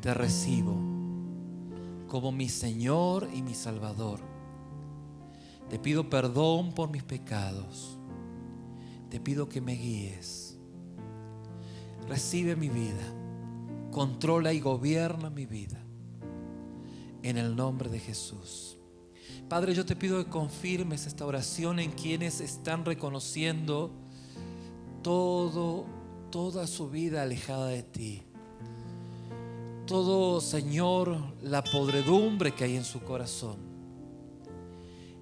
te recibo como mi Señor y mi Salvador. Te pido perdón por mis pecados. Te pido que me guíes. Recibe mi vida. Controla y gobierna mi vida. En el nombre de Jesús. Padre, yo te pido que confirmes esta oración en quienes están reconociendo toda su vida alejada de ti. Todo, Señor, la podredumbre que hay en su corazón.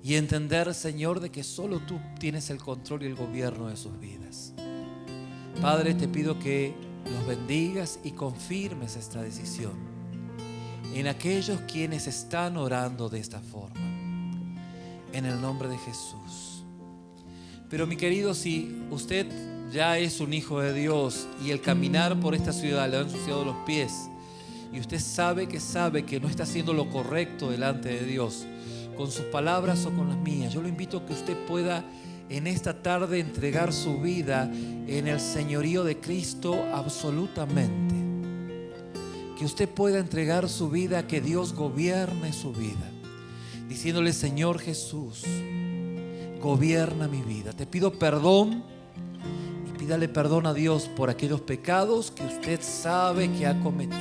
Y entender, Señor, de que solo tú tienes el control y el gobierno de sus vidas. Padre, te pido que los bendigas y confirmes esta decisión en aquellos quienes están orando de esta forma. En el nombre de Jesús. Pero mi querido, si usted ya es un hijo de Dios y el caminar por esta ciudad le ha ensuciado los pies y usted sabe que no está haciendo lo correcto delante de Dios, con sus palabras o con las mías, yo lo invito a que usted pueda en esta tarde entregar su vida en el señorío de Cristo absolutamente. Que usted pueda entregar su vida a que Dios gobierne su vida, diciéndole: Señor Jesús, gobierna mi vida. Te pido perdón. Pídale perdón a Dios por aquellos pecados que usted sabe que ha cometido.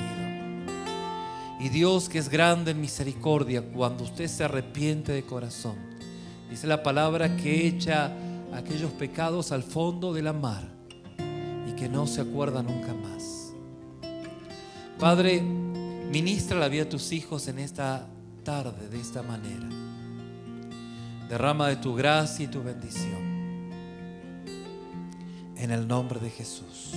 Y Dios, que es grande en misericordia, cuando usted se arrepiente de corazón, dice la palabra que echa aquellos pecados al fondo de la mar y que no se acuerda nunca más. Padre, ministra la vida de tus hijos en esta tarde de esta manera. Derrama de tu gracia y tu bendición. En el nombre de Jesús.